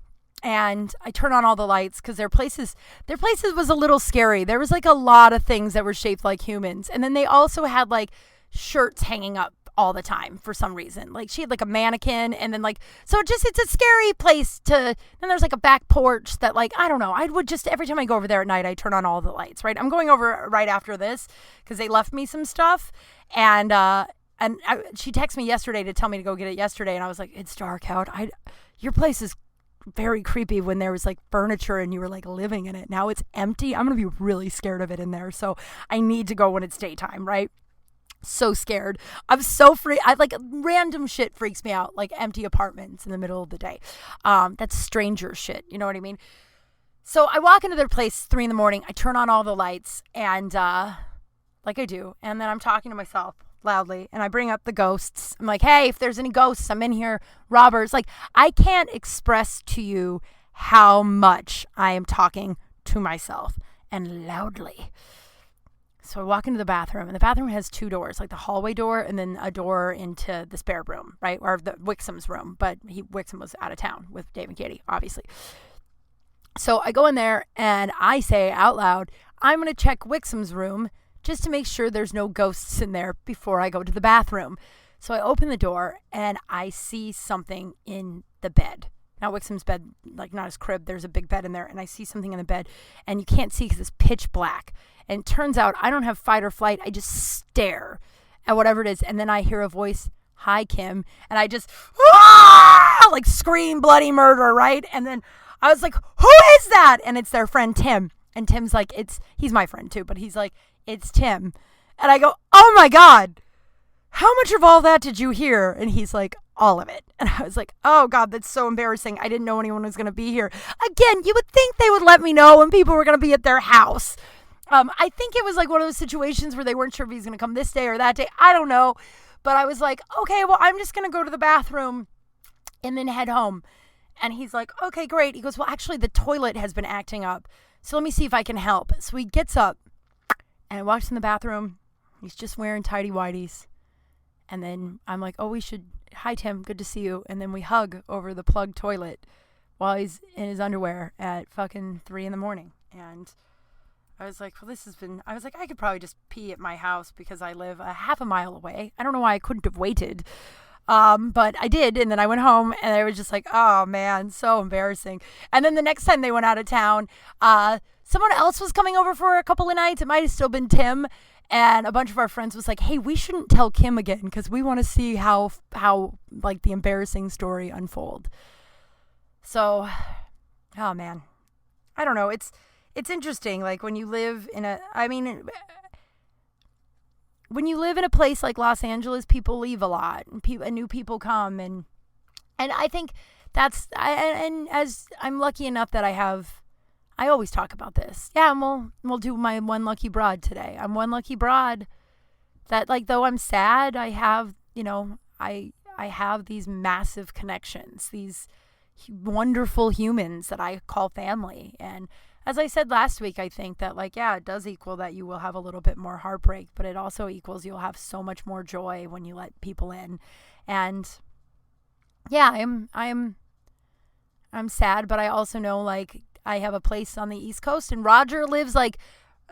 And I turn on all the lights because their places was a little scary. There was like a lot of things that were shaped like humans. And then they also had like shirts hanging up all the time for some reason. Like she had like a mannequin and then like, so it's a scary place to, then there's like a back porch that like, I don't know. I would just, every time I go over there at night, I turn on all the lights, right? I'm going over right after this because they left me some stuff. And she texted me yesterday to tell me to go get it yesterday. And I was like, it's dark out. Your place is very creepy when there was like furniture and you were like living in it. Now it's empty. I'm going to be really scared of it in there. So I need to go when it's daytime, right? So scared. I'm so free. I like random shit freaks me out, like empty apartments in the middle of the day. That's stranger shit. You know what I mean? So I walk into their place 3 a.m. I turn on all the lights and like I do. And then I'm talking to myself loudly and I bring up the ghosts. I'm like, hey, if there's any ghosts, I'm in here. Robbers. Like, I can't express to you how much I am talking to myself and loudly. So I walk into the bathroom and the bathroom has 2 doors, like the hallway door and then a door into the spare room, right? Or the Wixom's room. But Wixom was out of town with Dave and Katie, obviously. So I go in there and I say out loud, I'm going to check Wixom's room just to make sure there's no ghosts in there before I go to the bathroom. So I open the door and I see something in the bed. Now Wixom's bed, like not his crib, there's a big bed in there and I see something in the bed and you can't see because it's pitch black. And it turns out I don't have fight or flight. I just stare at whatever it is. And then I hear a voice, hi, Kim. And I just, like scream bloody murder, right? And then I was like, who is that? And it's their friend Tim. And Tim's like, he's my friend too, but he's like, it's Tim. And I go, oh my God, how much of all that did you hear? And he's like, all of it. And I was like, oh God, that's so embarrassing. I didn't know anyone was going to be here. Again, you would think they would let me know when people were going to be at their house. I think it was like one of those situations where they weren't sure if he's going to come this day or that day. I don't know. But I was like, okay, well, I'm just going to go to the bathroom and then head home. And he's like, okay, great. He goes, well, actually, the toilet has been acting up. So let me see if I can help. So he gets up And I walked in the bathroom. He's just wearing tidy whities. And then I'm like, oh, hi, Tim, good to see you. And then we hug over the plugged toilet while he's in his underwear at fucking 3 a.m. And I was like, I could probably just pee at my house because I live a half a mile away. I don't know why I couldn't have waited. But I did. And then I went home and I was just like, oh man, so embarrassing. And then the next time they went out of town, someone else was coming over for a couple of nights. It might have still been Tim. And a bunch of our friends was like, hey, we shouldn't tell Kim again because we want to see how like the embarrassing story unfold. So, oh man, I don't know. It's interesting. Like when you live in when you live in a place like Los Angeles, people leave a lot and new people come. And I think and as I'm lucky enough that I always talk about this. Yeah, and we'll do my one lucky broad today. I'm one lucky broad that, like, though I'm sad, I have, I have these massive connections, these wonderful humans that I call family. And as I said last week, I think that, like, yeah, it does equal that you will have a little bit more heartbreak, but it also equals you'll have so much more joy when you let people in. And yeah, I'm sad, but I also know, like, I have a place on the East Coast, and Roger lives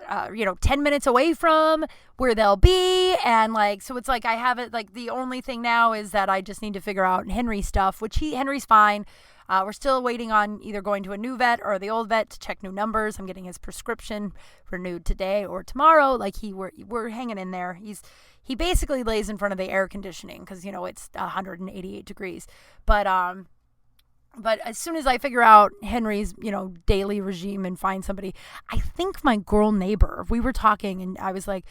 10 minutes away from where they'll be. And like, so it's like, I have it, like, the only thing now is that I just need to figure out Henry stuff, which Henry's fine. We're still waiting on either going to a new vet or the old vet to check new numbers. I'm getting his prescription renewed today or tomorrow. Like we're hanging in there. He basically lays in front of the air conditioning because, it's 188 degrees. But as soon as I figure out Henry's, daily regime and find somebody, I think my girl neighbor, we were talking and I was like,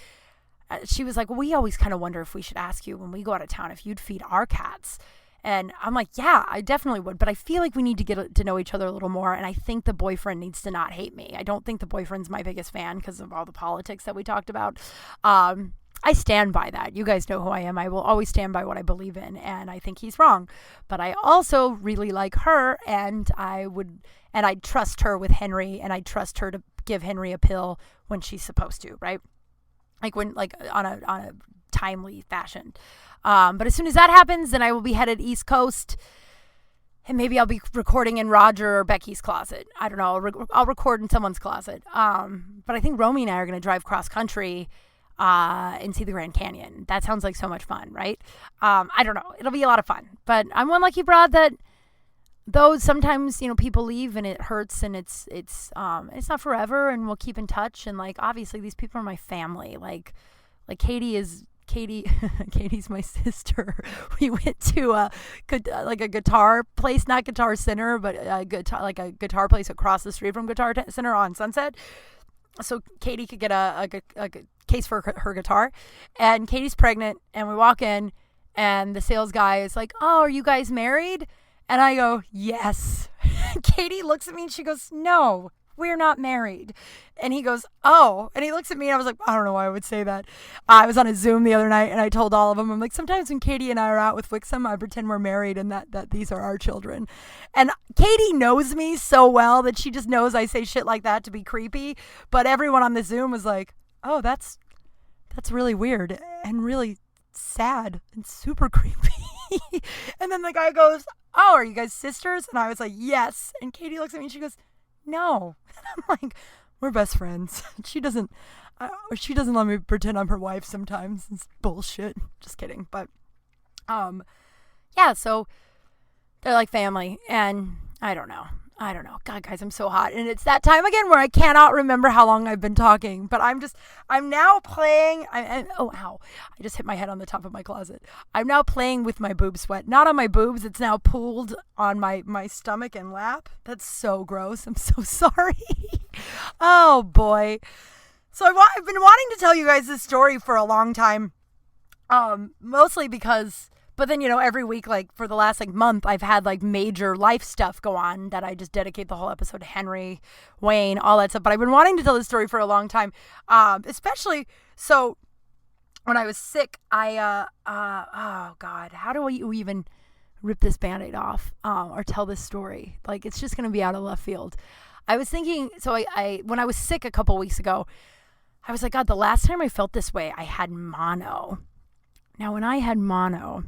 she was like, well, we always kind of wonder if we should ask you when we go out of town if you'd feed our cats. And I'm like, yeah, I definitely would. But I feel like we need to get to know each other a little more. And I think the boyfriend needs to not hate me. I don't think the boyfriend's my biggest fan because of all the politics that we talked about. I stand by that. You guys know who I am. I will always stand by what I believe in. And I think he's wrong. But I also really like her. And I trust her with Henry. And I trust her to give Henry a pill when she's supposed to, right? Like on a timely fashion. But as soon as that happens, then I will be headed East Coast. And maybe I'll be recording in Roger or Becky's closet. I don't know. I'll record in someone's closet. But I think Romy and I are going to drive cross country and see the Grand Canyon. That sounds like so much fun, right? I don't know. It'll be a lot of fun. But I'm one lucky broad that, though sometimes, people leave and it hurts and it's not forever and we'll keep in touch. And like, obviously these people are my family. Like Katie's my sister. We went to a guitar place, not Guitar Center, but a guitar place across the street from Guitar Center on Sunset. So Katie could get a case for her guitar. And Katie's pregnant, and we walk in, and the sales guy is like, oh, are you guys married? And I go, yes. Katie looks at me, and she goes, no, we're not married. And he goes, oh. And he looks at me, and I was like, I don't know why I would say that. I was on a Zoom the other night, and I told all of them, I'm like, sometimes when Katie and I are out with Wixom, I pretend we're married and that these are our children. And Katie knows me so well that she just knows I say shit like that to be creepy. But everyone on the Zoom was like, oh, that's really weird and really sad and super creepy. And then the guy goes, oh, are you guys sisters? And I was like, yes. And Katie looks at me and she goes, no. And I'm like, we're best friends. She doesn't let me pretend I'm her wife sometimes. It's bullshit. Just kidding. But yeah, so they're like family, and I don't know. God, guys, I'm so hot. And it's that time again where I cannot remember how long I've been talking. But I'm now playing. Oh, ow. I just hit my head on the top of my closet. I'm now playing with my boob sweat. Not on my boobs. It's now pooled on my stomach and lap. That's so gross. I'm so sorry. Oh, boy. So I've been wanting to tell you guys this story for a long time. Mostly because... But then, every week, like, for the last, month, I've had, major life stuff go on that I just dedicate the whole episode to Henry, Wayne, all that stuff. But I've been wanting to tell this story for a long time. Especially, so, when I was sick, oh, God, how do I even rip this Band-Aid off or tell this story? It's just going to be out of left field. I was thinking, so I when I was sick a couple weeks ago, I was like, God, the last time I felt this way, I had mono. Now, when I had mono,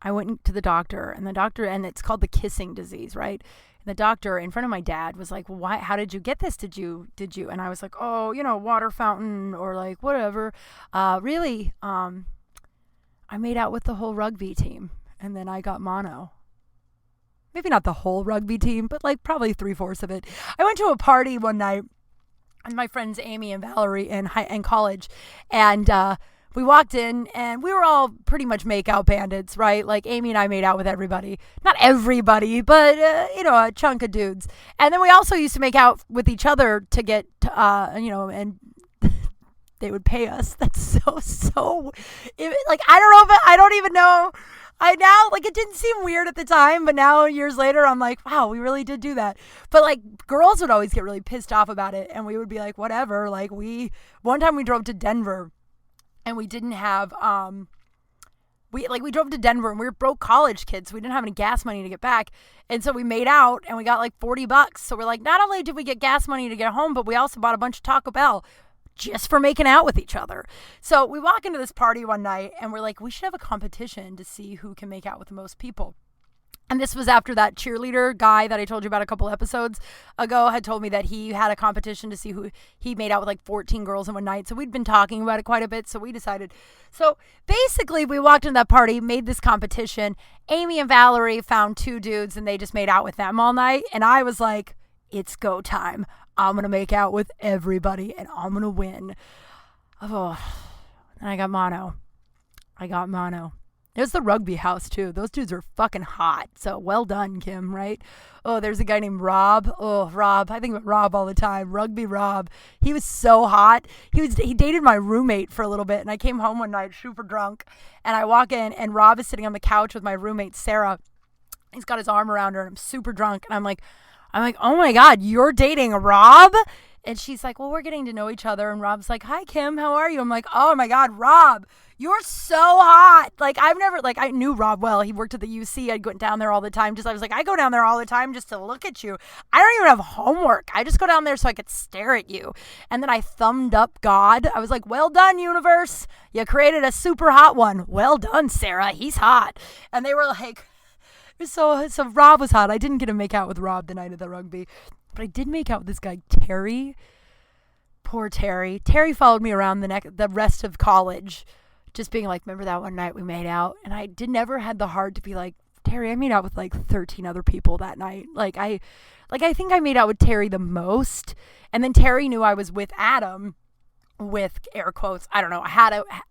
I went to the doctor, and it's called the kissing disease, right? And the doctor in front of my dad was like, why, how did you get this? Did you? And I was like, oh, water fountain or like whatever. Really, I made out with the whole rugby team, and then I got mono. Maybe not the whole rugby team, but like probably 3/4 of it. I went to a party one night with my friends Amy and Valerie in college, and we walked in, and we were all pretty much make-out bandits, right? Like, Amy and I made out with everybody. Not everybody, but, a chunk of dudes. And then we also used to make out with each other to get, and they would pay us. That's so, I don't even know. It didn't seem weird at the time, but now years later, I'm like, wow, we really did do that. But like, girls would always get really pissed off about it, and we would be like, whatever. Like, one time we drove to Denver, and we didn't have, we drove to Denver, and we were broke college kids. So we didn't have any gas money to get back. And so we made out, and we got like $40. So we're like, not only did we get gas money to get home, but we also bought a bunch of Taco Bell just for making out with each other. So we walk into this party one night, and we're like, we should have a competition to see who can make out with the most people. And this was after that cheerleader guy that I told you about a couple episodes ago had told me that he had a competition to see who he made out with, like 14 girls in one night. So we'd been talking about it quite a bit. So we decided. So basically, we walked into that party, made this competition. Amy and Valerie found 2 dudes, and they just made out with them all night. And I was like, it's go time. I'm going to make out with everybody, and I'm going to win. Oh, and I got mono. It was the rugby house, too. Those dudes are fucking hot. So well done, Kim, right? Oh, there's a guy named Rob. Oh, Rob. I think about Rob all the time. Rugby Rob. He was so hot. He dated my roommate for a little bit, and I came home one night super drunk, and I walk in, and Rob is sitting on the couch with my roommate, Sarah. He's got his arm around her, and I'm super drunk, and I'm like, oh my God, you're dating Rob? And she's like, well, we're getting to know each other. And Rob's like, hi, Kim, how are you? I'm like, oh my God, Rob, you're so hot. Like, I knew Rob well. He worked at the UC. I'd go down there all the time. I was like, I go down there all the time just to look at you. I don't even have homework. I just go down there so I could stare at you. And then I thumbed up God. I was like, well done, universe. You created a super hot one. Well done, Sarah. He's hot. And they were like, so Rob was hot. I didn't get to make out with Rob the night of the rugby. But I did make out with this guy, Terry. Poor Terry. Terry followed me around the rest of college, just being like, remember that one night we made out? And I never had the heart to be like, Terry, I made out with like 13 other people that night. I think I made out with Terry the most. And then Terry knew I was with Adam, with air quotes. I don't know.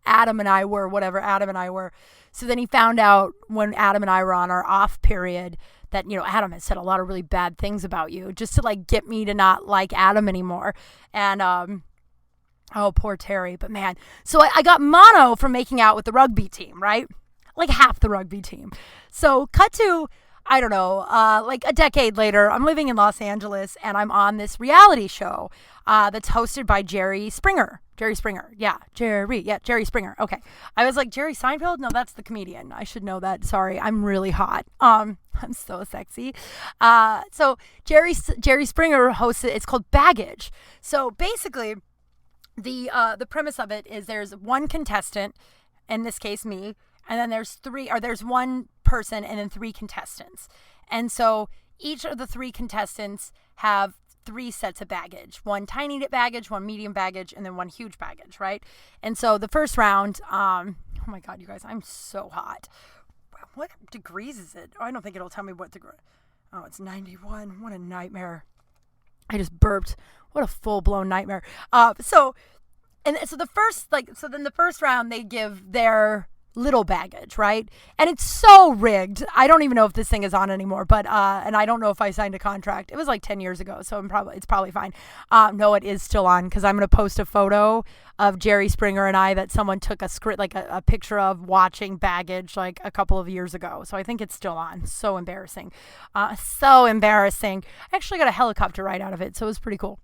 Adam and I were. So then he found out when Adam and I were on our off period that, Adam had said a lot of really bad things about you just to like get me to not like Adam anymore. And, oh, poor Terry. But man, so I got mono from making out with the rugby team, right? Like half the rugby team. So cut to, I don't know, like a decade later, I'm living in Los Angeles, and I'm on this reality show that's hosted by Jerry Springer. Jerry Springer. Jerry Springer. Okay. I was like, Jerry Seinfeld? No, that's the comedian. I should know that. Sorry. I'm really hot. I'm so sexy. So Jerry Springer hosts it. It's called Baggage. So basically, the premise of it is there's one contestant, in this case me, and then there's one person and then 3 contestants. And so each of the 3 contestants have 3 sets of baggage. One tiny baggage, one medium baggage, and then one huge baggage, right? And so the first round, oh my God, you guys, I'm so hot. What degrees is it? Oh, I don't think it'll tell me what degree. Oh, it's 91. What a nightmare. I just burped. What a full-blown nightmare. So then the first round, they give their little baggage, right? And it's so rigged. I don't even know if this thing is on anymore, but and I don't know if I signed a contract. It was like 10 years ago, so it's probably fine. No, it is still on, because I'm going to post a photo of Jerry Springer and I that someone took a picture of watching Baggage like a couple of years ago. So I think it's still on. So embarrassing. So embarrassing. I actually got a helicopter ride out of it, so it was pretty cool.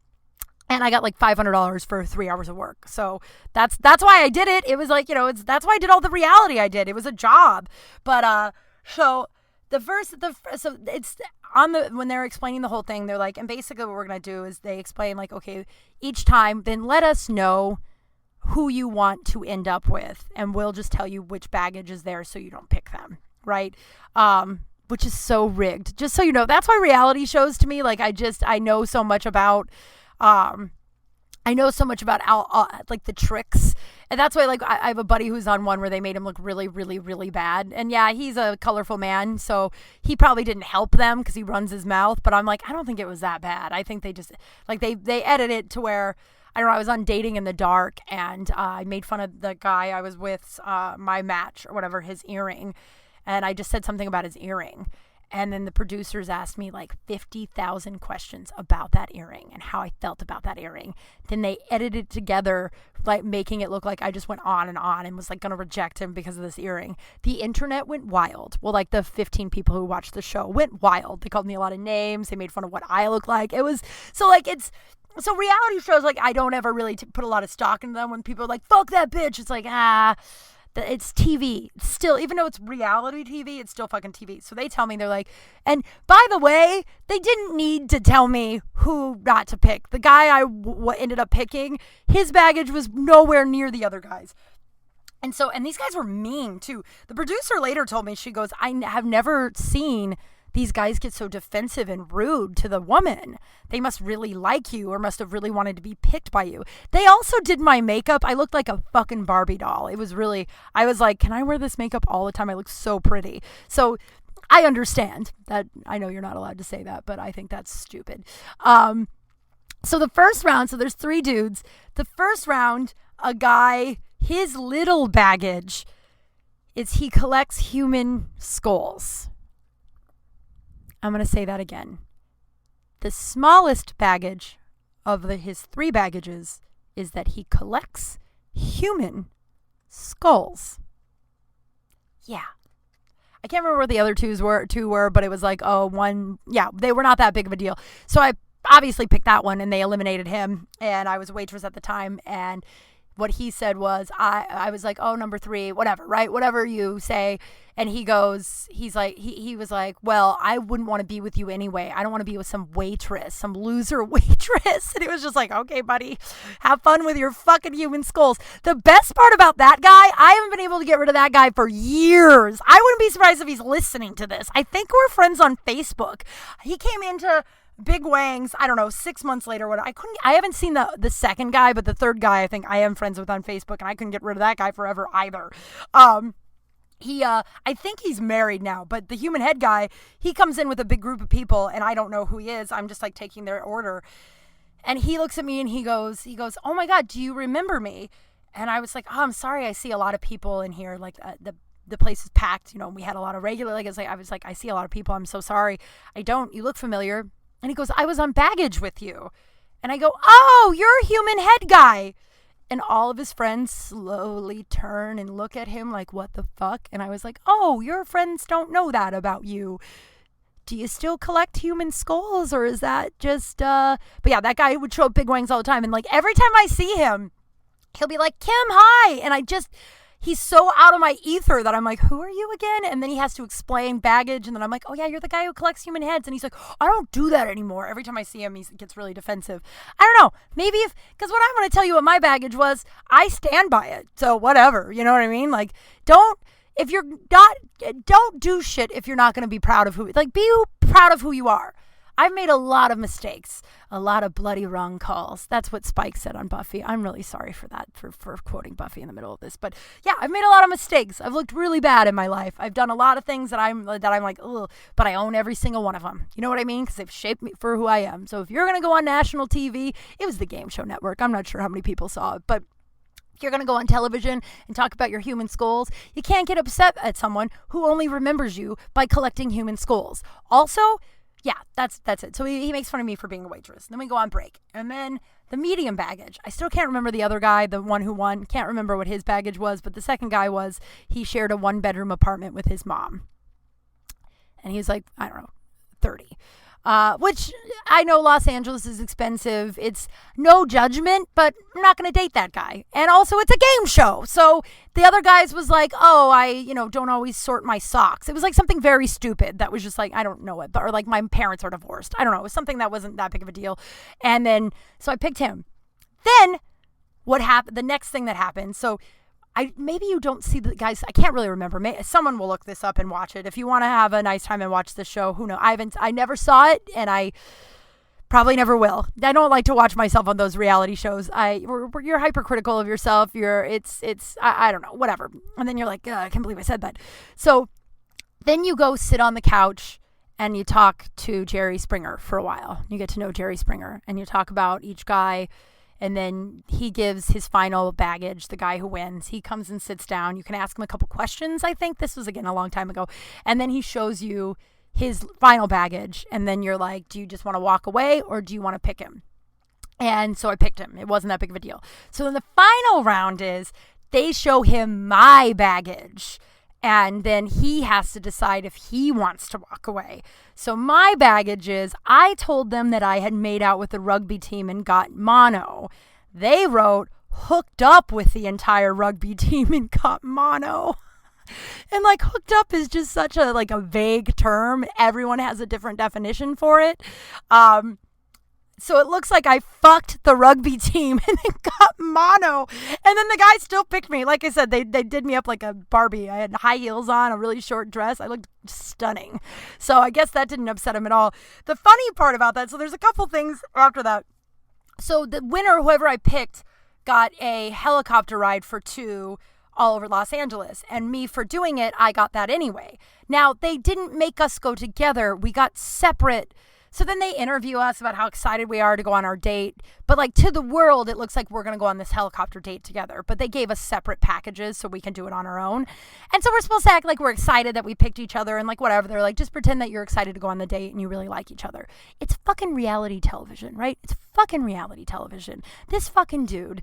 And I got like $500 for 3 hours of work. So that's why I did it. It was like, that's why I did all the reality I did. It was a job. But so so it's on the, when they're explaining the whole thing, they're like, and basically what we're going to do is they explain like, okay, each time, then let us know who you want to end up with, and we'll just tell you which baggage is there so you don't pick them, right? Which is so rigged. Just so you know, that's why reality shows to me, like, I know so much about, like the tricks. And that's why, like, I have a buddy who's on one where they made him look really, really, really bad. And yeah, he's a colorful man, so he probably didn't help them because he runs his mouth. But I'm like, I don't think it was that bad. I think they just, like, they edit it to where, I don't know, I was on Dating in the Dark, and I made fun of the guy I was with, my match or whatever, his earring. And I just said something about his earring. And then the producers asked me like 50,000 questions about that earring and how I felt about that earring. Then they edited it together, like making it look like I just went on and was like going to reject him because of this earring. The internet went wild. Well, like the 15 people who watched the show went wild. They called me a lot of names. They made fun of what I look like. It was so like, so reality shows, like, I don't ever really put a lot of stock into them. When people are like, fuck that bitch, it's like, it's TV. Still, even though it's reality TV, it's still fucking TV. So they tell me, they're like, and by the way, they didn't need to tell me who not to pick. The guy I ended up picking, his baggage was nowhere near the other guys. And these guys were mean too. The producer later told me, she goes, I have never seen these guys get so defensive and rude to the woman. They must really like you, or must have really wanted to be picked by you. They also did my makeup. I looked like a fucking Barbie doll. It was really, I was like, can I wear this makeup all the time? I look so pretty. So I understand that. I know you're not allowed to say that, but I think that's stupid. So the first round, so there's 3 dudes. The first round, a guy, his little baggage is he collects human skulls. I'm going to say that again. The smallest baggage of his 3 baggages is that he collects human skulls. Yeah. I can't remember what the other two were, but it was like, they were not that big of a deal. So I obviously picked that one, and they eliminated him, and I was a waitress at the time, and what he said was, I was like, oh, number 3, whatever, right? Whatever you say. And he was like, well, I wouldn't want to be with you anyway. I don't want to be with some waitress, some loser waitress. And it was just like, okay, buddy, have fun with your fucking human skulls. The best part about that guy, I haven't been able to get rid of that guy for years. I wouldn't be surprised if he's listening to this. I think we're friends on Facebook. He came into Big Wangs, I don't know, 6 months later. I haven't seen the second guy, but the third guy I think I am friends with on Facebook, and I couldn't get rid of that guy forever either. I think he's married now, but the human head guy, he comes in with a big group of people, and I don't know who he is. I'm just like taking their order. And he looks at me and he goes, oh my God, do you remember me? And I was like, oh, I'm sorry. I see a lot of people in here. Like the place is packed. You know, we had a lot of regular, I was like, I see a lot of people. I'm so sorry. I don't, you look familiar. And he goes, I was on baggage with you. And I go, oh, you're a human head guy. And all of his friends slowly turn and look at him like, what the fuck? And I was like, oh, your friends don't know that about you. Do you still collect human skulls, or is that just, But yeah, that guy would show up Big Wangs all the time. And like every time I see him, he'll be like, Kim, hi. And he's so out of my ether that I'm like, who are you again? And then he has to explain baggage. And then I'm like, oh yeah, you're the guy who collects human heads. And he's like, I don't do that anymore. Every time I see him, he gets really defensive. I don't know. Maybe because what I'm going to tell you what my baggage was, I stand by it. So whatever, you know what I mean? Like, don't do shit if you're not going to be proud of be proud of who you are. I've made a lot of mistakes, a lot of bloody wrong calls. That's what Spike said on Buffy. I'm really sorry for that, for quoting Buffy in the middle of this. But yeah, I've made a lot of mistakes. I've looked really bad in my life. I've done a lot of things that I'm like, ugh, but I own every single one of them. You know what I mean? Because they've shaped me for who I am. So if you're going to go on national TV, it was the Game Show Network. I'm not sure how many people saw it, but if you're going to go on television and talk about your human skulls, you can't get upset at someone who only remembers you by collecting human skulls. Also, yeah, that's it. So he makes fun of me for being a waitress. Then we go on break. And then the medium baggage. I still can't remember the other guy, the one who won. Can't remember what his baggage was. But the second guy he shared a 1-bedroom apartment with his mom. And he was like, I don't know, 30. which I know Los Angeles is expensive. It's no judgment, but I'm not going to date that guy. And also it's a game show. So the other guys was like, oh, I, don't always sort my socks. It was like something very stupid that was just like, I don't know it, but, or like my parents are divorced. I don't know. It was something that wasn't that big of a deal. And then, so I picked him. Then what happened, the next thing that happened, so maybe you don't see the guys. I can't really remember. Someone will look this up and watch it. If you want to have a nice time and watch this show, who knows? I never saw it, and I probably never will. I don't like to watch myself on those reality shows. You're hypercritical of yourself. I don't know, whatever. And then you're like, I can't believe I said that. So then you go sit on the couch and you talk to Jerry Springer for a while. You get to know Jerry Springer, and you talk about each guy. And then he gives his final baggage, the guy who wins. He comes and sits down. You can ask him a couple questions, I think. This was, again, a long time ago. And then he shows you his final baggage. And then you're like, do you just want to walk away or do you want to pick him? And so I picked him. It wasn't that big of a deal. So then the final round is they show him my baggage. And then he has to decide if he wants to walk away. So my baggage is, I told them that I had made out with the rugby team and got mono. They wrote, hooked up with the entire rugby team and got mono. And like hooked up is just such a vague term. Everyone has a different definition for it. So it looks like I fucked the rugby team and then got mono. And then the guy still picked me. Like I said, they did me up like a Barbie. I had high heels on, a really short dress. I looked stunning. So I guess that didn't upset him at all. The funny part about that, so there's a couple things after that. So the winner, whoever I picked, got a helicopter ride for 2 all over Los Angeles. And me, for doing it, I got that anyway. Now, they didn't make us go together. We got separate. So then they interview us about how excited we are to go on our date. But like to the world, it looks like we're going to go on this helicopter date together. But they gave us separate packages so we can do it on our own. And so we're supposed to act like we're excited that we picked each other and like whatever. They're like, just pretend that you're excited to go on the date and you really like each other. It's fucking reality television, right? It's fucking reality television. This fucking dude.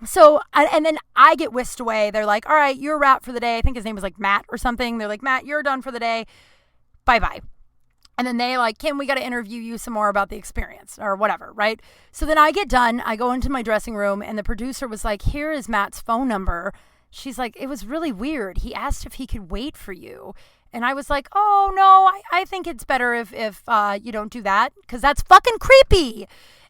So, and then I get whisked away. They're like, all right, you're a wrap for the day. I think his name was like Matt or something. They're like, Matt, you're done for the day. Bye-bye. And then they like, Kim, we got to interview you some more about the experience or whatever, right? So then I get done. I go into my dressing room and the producer was like, here is Matt's phone number. She's like, it was really weird. He asked if he could wait for you. And I was like, oh, no, I think it's better if you don't do that because that's fucking creepy.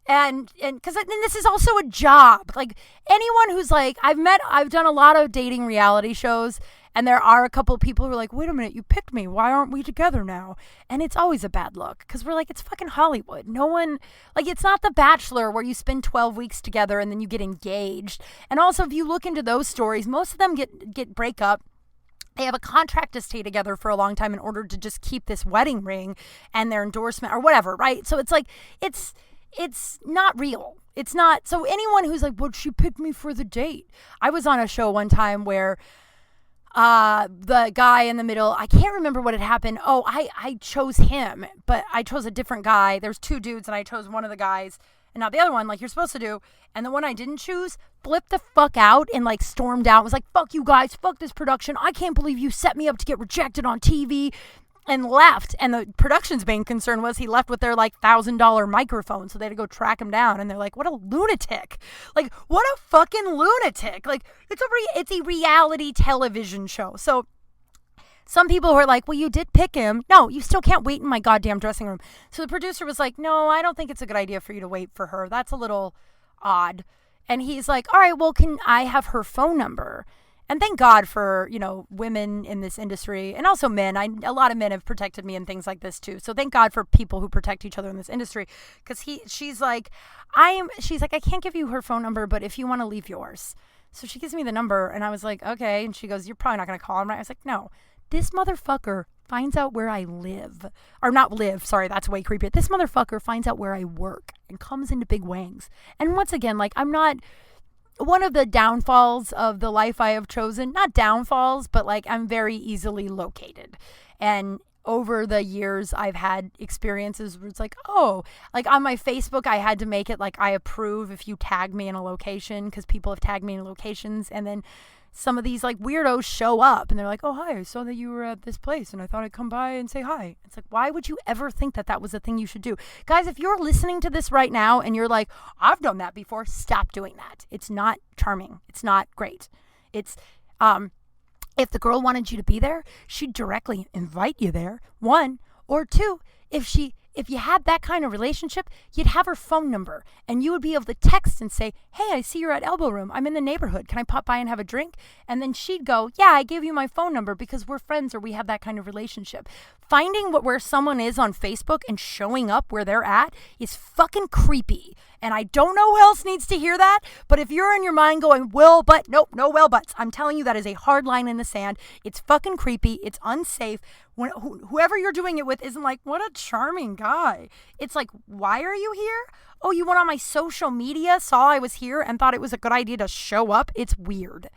And because then this is also a job. Like anyone who's like, I've done a lot of dating reality shows. And there are a couple of people who are like, wait a minute, you picked me. Why aren't we together now? And it's always a bad look because we're like, it's fucking Hollywood. No one, like, it's not The Bachelor where you spend 12 weeks together and then you get engaged. And also, if you look into those stories, most of them get break up. They have a contract to stay together for a long time in order to just keep this wedding ring and their endorsement or whatever, right? So it's like, it's not real. It's not. So anyone who's like, well, she picked me for the date. I was on a show one time where the guy in the middle, I can't remember what had happened. Oh, I chose him, but I chose a different guy. There's 2 dudes and I chose one of the guys and not the other one like you're supposed to do. And the one I didn't choose flipped the fuck out and like stormed out. Was like, fuck you guys, fuck this production. I can't believe you set me up to get rejected on TV. And left. And the production's main concern was he left with their like $1,000 microphone. So they had to go track him down. And they're like, what a lunatic. Like, what a fucking lunatic. Like, it's a reality television show. So some people who are like, well, you did pick him. No, you still can't wait in my goddamn dressing room. So the producer was like, no, I don't think it's a good idea for you to wait for her. That's a little odd. And he's like, all right, well, can I have her phone number? And thank God for, women in this industry and also men. A lot of men have protected me and things like this too. So thank God for people who protect each other in this industry. Because she's like, I can't give you her phone number, but if you want to leave yours. So she gives me the number and I was like, okay. And she goes, you're probably not going to call him, right? I was like, no, this motherfucker finds out where I live. Or not live, sorry, that's way creepier. This motherfucker finds out where I work and comes into big wangs. And once again, like I'm not... One of the downfalls of the life I have chosen, not downfalls, but like I'm very easily located. And over the years, I've had experiences where it's like, oh, like on my Facebook, I had to make it like I approve if you tag me in a location because people have tagged me in locations. And then some of these like weirdos show up and they're like, oh, hi, I saw that you were at this place and I thought I'd come by and say hi. It's like, why would you ever think that that was a thing you should do? Guys, if you're listening to this right now and you're like, I've done that before, stop doing that. It's not charming. It's not great. It's, if the girl wanted you to be there, she'd directly invite you there, one, or two, if you had that kind of relationship, you'd have her phone number and you would be able to text and say, hey, I see you're at Elbow Room. I'm in the neighborhood. Can I pop by and have a drink? And then she'd go, yeah, I gave you my phone number because we're friends or we have that kind of relationship. Finding where someone is on Facebook and showing up where they're at is fucking creepy. And I don't know who else needs to hear that, but if you're in your mind going, well, but, nope, no well buts, I'm telling you that is a hard line in the sand. It's fucking creepy. It's unsafe. When whoever you're doing it with isn't like, what a charming guy. It's like, why are you here? Oh, you went on my social media, saw I was here, and thought it was a good idea to show up? It's weird.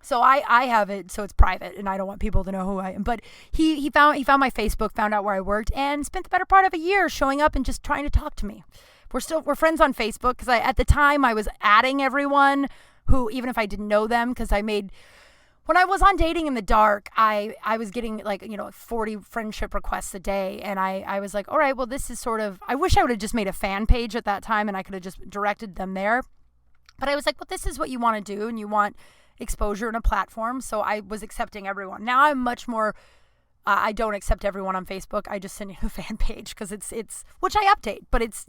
So I have it, so it's private, and I don't want people to know who I am. But he found my Facebook, found out where I worked, and spent the better part of a year showing up and just trying to talk to me. We're friends on Facebook because at the time I was adding everyone who, even if I didn't know them, because when I was on Dating in the Dark, I was getting 40 friendship requests a day. And I was like, all right, well, this is sort of, I wish I would have just made a fan page at that time and I could have just directed them there. But I was like, well, this is what you want to do and you want exposure and a platform. So I was accepting everyone. Now I'm much more, I don't accept everyone on Facebook. I just send you a fan page because it's which I update. But it's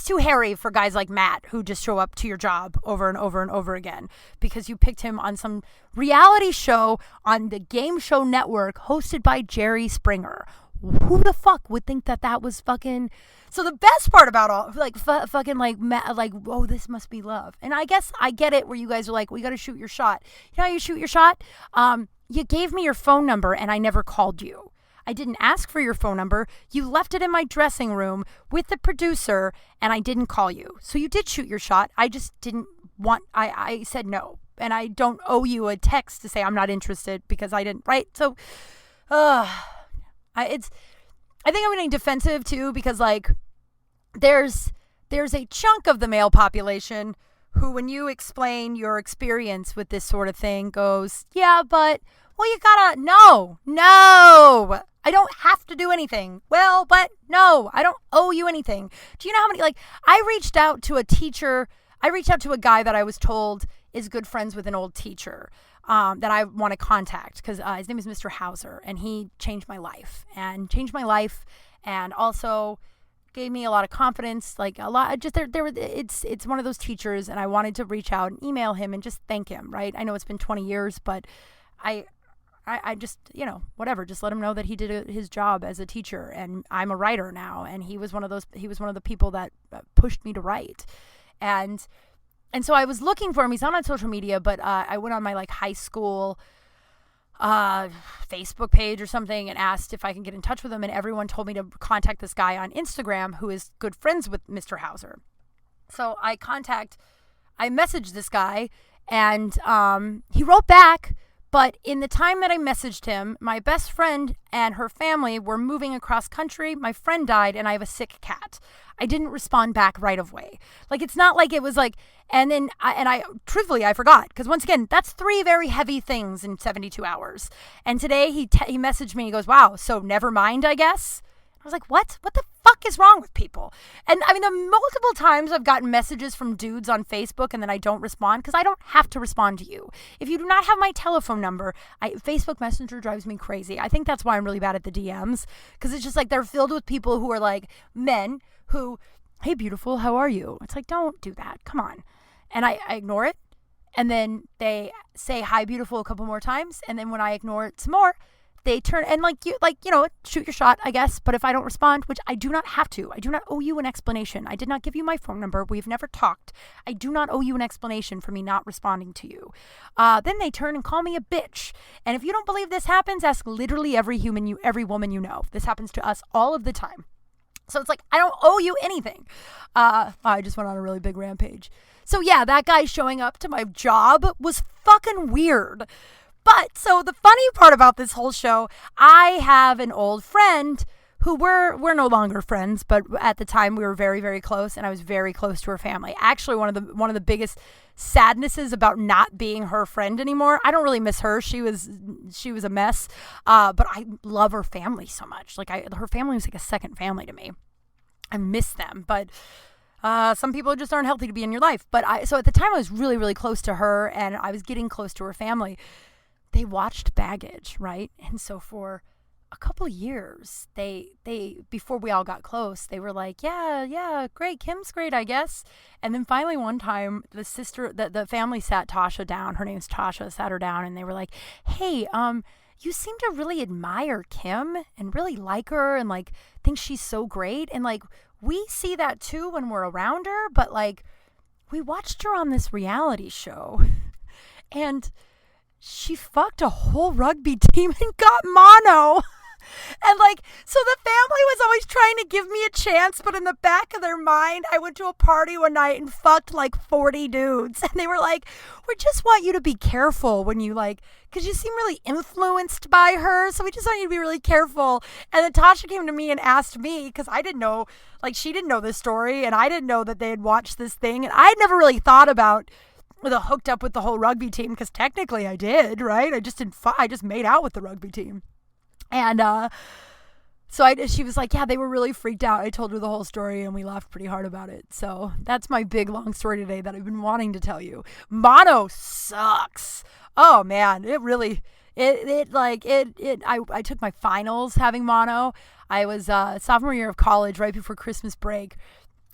too hairy for guys like Matt who just show up to your job over and over and over again because you picked him on some reality show on the Game Show Network hosted by Jerry Springer. Who the fuck would think that was fucking... So the best part about all, oh, this must be love. And I guess I get it where you guys are like, we got to shoot your shot. You know how you shoot your shot? You gave me your phone number and I never called you. I didn't ask for your phone number. You left it in my dressing room with the producer and I didn't call you. So you did shoot your shot. I just didn't want, I said no. And I don't owe you a text to say I'm not interested because I didn't, right? So, I think I'm getting defensive too because there's a chunk of the male population who, when you explain your experience with this sort of thing, goes, yeah, but, well, you gotta, no, I don't have to do anything. Well, but no, I don't owe you anything. Do you know how many, I reached out to a guy that I was told is good friends with an old teacher that I want to contact because his name is Mr. Hauser, and he changed my life and also gave me a lot of confidence, it's one of those teachers, and I wanted to reach out and email him and just thank him, right? I know it's been 20 years, but I just, whatever, just let him know that he did his job as a teacher, and I'm a writer now, and he was one of the people that pushed me to write, and so I was looking for him. He's not on social media, but I went on my high school Facebook page or something and asked if I can get in touch with him, and everyone told me to contact this guy on Instagram who is good friends with Mr. Hauser. So I messaged this guy, and he wrote back, but in the time that I messaged him, my best friend and her family were moving across country. My friend died, and I have a sick cat. I didn't respond back right away. It's not like it was and then I truthfully, I forgot. Because once again, that's 3 very heavy things in 72 hours. And today he messaged me and he goes, wow, so never mind, I guess. I was like, what? What the fuck is wrong with people? And I mean, the multiple times I've gotten messages from dudes on Facebook and then I don't respond because I don't have to respond to you. If you do not have my telephone number, Facebook Messenger drives me crazy. I think that's why I'm really bad at the DMs because it's just they're filled with people who are men who, hey, beautiful, how are you? It's don't do that. Come on. And I ignore it. And then they say, hi, beautiful, a couple more times. And then when I ignore it some more, they turn and shoot your shot, I guess. But if I don't respond, which I do not have to, I do not owe you an explanation. I did not give you my phone number. We've never talked. I do not owe you an explanation for me not responding to you. Then they turn and call me a bitch. And if you don't believe this happens, ask literally every woman you know. This happens to us all of the time. So it's I don't owe you anything. I just went on a really big rampage. So yeah, that guy showing up to my job was fucking weird. But so the funny part about this whole show, I have an old friend who we're no longer friends, but at the time we were very, very close, and I was very close to her family. Actually, one of the biggest sadnesses about not being her friend anymore. I don't really miss her. She was a mess, but I love her family so much. Like her family was like a second family to me. I miss them, but some people just aren't healthy to be in your life. So at the time I was really, really close to her, and I was getting close to her family. They watched Baggage, right? And so for a couple of years, they before we all got close, they were like, yeah, great, Kim's great, I guess. And then finally one time, the family sat Tasha down. Her name's Tasha. Sat her down, and they were like, hey, you seem to really admire Kim and really like her and like think she's so great. And like, we see that too when we're around her, but like, we watched her on this reality show and she fucked a whole rugby team and got mono. And like, so the family was always trying to give me a chance, but in the back of their mind, I went to a party one night and fucked like 40 dudes. And they were like, we just want you to be careful when you like, because you seem really influenced by her. So we just want you to be really careful. And then Tasha came to me and asked me, because I didn't know, like she didn't know this story, and I didn't know that they had watched this thing. And I had never really thought about the hooked up with the whole rugby team, because technically I did, right? I just didn't, I just made out with the rugby team. And she was like, yeah, they were really freaked out. I told her the whole story, and we laughed pretty hard about it. So that's my big, long story today that I've been wanting to tell you. Mono sucks. Oh, man. It really, I took my finals having mono. I was sophomore year of college, right before Christmas break.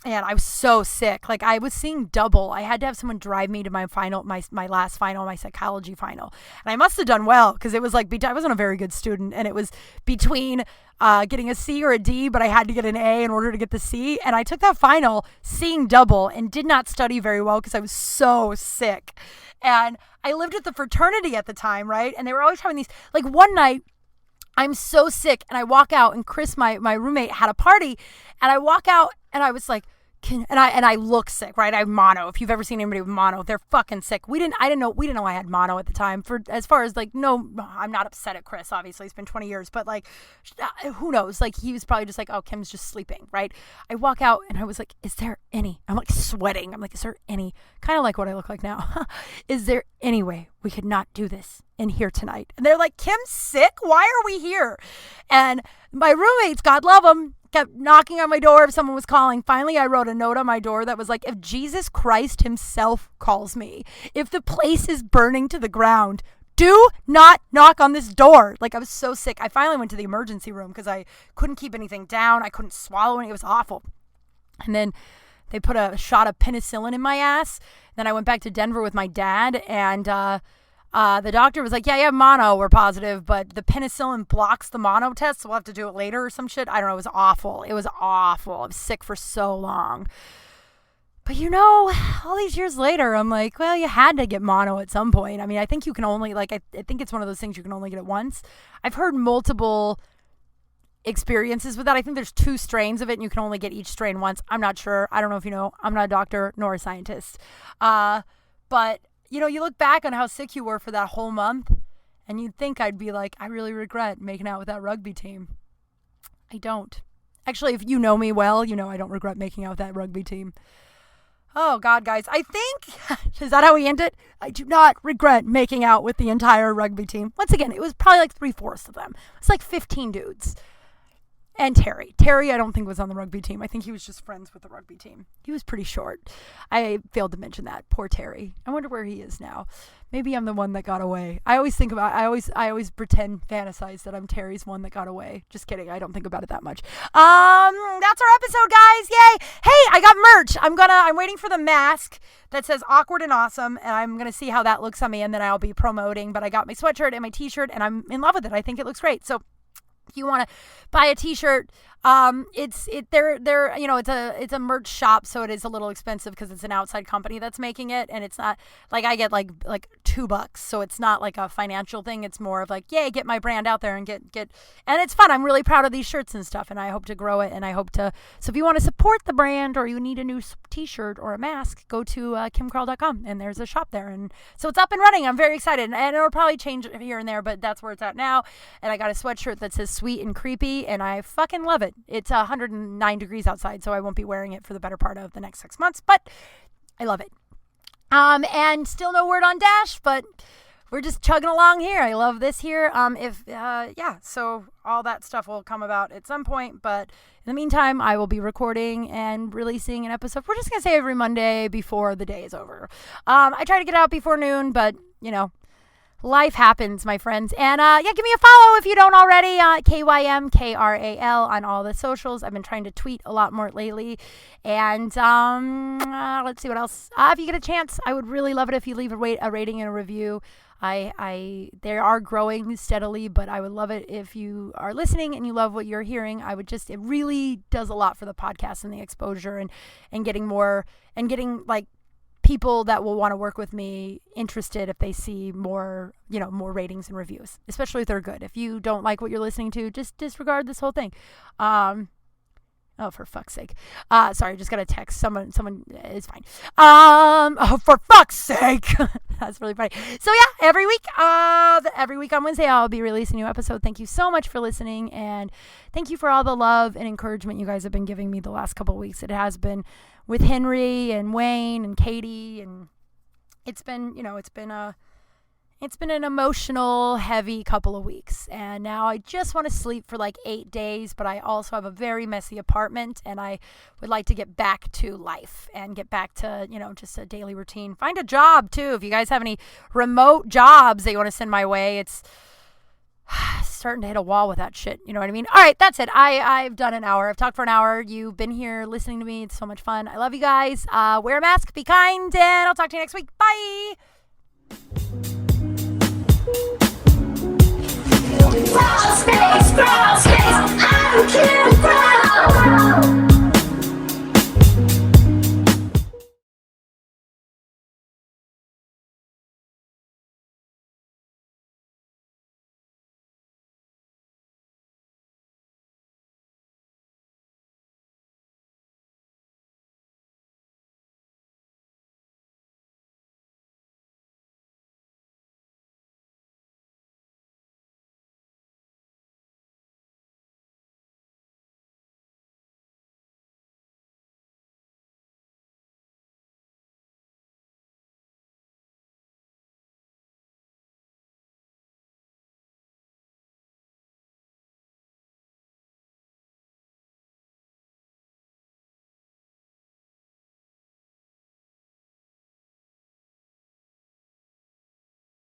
And I was so sick. Like, I was seeing double. I had to have someone drive me to my final, my last final, my psychology final. And I must have done well, because it was like, I wasn't a very good student. And it was between getting a C or a D, but I had to get an A in order to get the C. And I took that final seeing double and did not study very well because I was so sick. And I lived with the fraternity at the time, right? And they were always having these, like one night, I'm so sick, and I walk out, and Chris, my roommate, had a party, and I walk out, and I was like, and I look sick, right? I have mono. If you've ever seen anybody with mono, they're fucking sick. We didn't know I had mono at the time. For as far as like, no, I'm not upset at Chris. Obviously, it's been 20 years, but like, who knows? Like, he was probably just like, oh, Kim's just sleeping, right? I walk out, and I was like, is there any? I'm like sweating. I'm like, is there any? Kind of like what I look like now. Is there any way we could not do this in here tonight? And they're like, Kim's sick? Why are we here? And my roommates, God love them, kept knocking on my door if someone was calling. Finally, I wrote a note on my door that was like, if Jesus Christ himself calls me, if the place is burning to the ground, do not knock on this door. Like, I was so sick. I finally went to the emergency room because I couldn't keep anything down. I couldn't swallow anything. It was awful. And then they put a shot of penicillin in my ass. Then I went back to Denver with my dad, and the doctor was like, yeah, you have mono, we're positive, but the penicillin blocks the mono test, so we'll have to do it later or some shit. I don't know. It was awful. I was sick for so long. But all these years later, I'm like, well, you had to get mono at some point. I mean, I think you can only, like, I think it's one of those things you can only get it once. I've heard multiple experiences with that. I think there's 2 strains of it, and you can only get each strain once. I'm not sure. I don't know if you know. I'm not a doctor nor a scientist. But you look back on how sick you were for that whole month, and you'd think I'd be like, I really regret making out with that rugby team. I don't. Actually, if you know me well, I don't regret making out with that rugby team. Oh, God, guys. I think, is that how we end it? I do not regret making out with the entire rugby team. Once again, it was probably like 3/4 of them. It's like 15 dudes. And Terry. Terry, I don't think was on the rugby team. I think he was just friends with the rugby team. He was pretty short. I failed to mention that. Poor Terry. I wonder where he is now. Maybe I'm the one that got away. I always pretend, fantasize that I'm Terry's one that got away. Just kidding. I don't think about it that much. That's our episode, guys. Yay. Hey, I got merch. I'm waiting for the mask that says awkward and awesome, and I'm going to see how that looks on me, and then I'll be promoting. But I got my sweatshirt and my t-shirt, and I'm in love with it. I think it looks great. So if you want to buy a t-shirt, it's a merch shop, so it is a little expensive because it's an outside company that's making it, and it's not like I get like $2, so it's not like a financial thing. It's more of like, yay, get my brand out there and get, and it's fun. I'm really proud of these shirts and stuff, and I hope to grow it, and I hope to. So if you want to support the brand or you need a new t-shirt or a mask, go to kimkral.com, and there's a shop there, and so it's up and running. I'm very excited, and it'll probably change here and there, but that's where it's at now. And I got a sweatshirt that says sweet and creepy, and I fucking love it. It's 109 degrees outside, so I won't be wearing it for the better part of the next 6 months, but I love it. And still no word on Dash, but we're just chugging along here. I love this here. So all that stuff will come about at some point, but in the meantime, I will be recording and releasing an episode. We're just going to say every Monday before the day is over. I try to get out before noon, but, life happens, my friends. And, give me a follow if you don't already. KYMKRAL on all the socials. I've been trying to tweet a lot more lately. And let's see what else. If you get a chance, I would really love it if you leave a rating and a review. They are growing steadily, but I would love it if you are listening and you love what you're hearing. It really does a lot for the podcast and the exposure and getting more and getting like people that will want to work with me interested if they see more ratings and reviews, especially if they're good. If you don't like what you're listening to, just disregard this whole thing. Oh, for fuck's sake. Sorry, just got a text. Someone, it's fine. Oh, for fuck's sake. That's really funny. So yeah, every week on Wednesday, I'll be releasing a new episode. Thank you so much for listening. And thank you for all the love and encouragement you guys have been giving me the last couple of weeks. It has been with Henry and Wayne and Katie. And it's been an emotional, heavy couple of weeks. And now I just want to sleep for like 8 days, but I also have a very messy apartment and I would like to get back to life and get back to, just a daily routine. Find a job too. If you guys have any remote jobs that you want to send my way, it's starting to hit a wall with that shit. You know what I mean? All right, that's it. I've done an hour. I've talked for an hour. You've been here listening to me. It's so much fun. I love you guys. Wear a mask, be kind, and I'll talk to you next week. Bye. Kral Space, Kral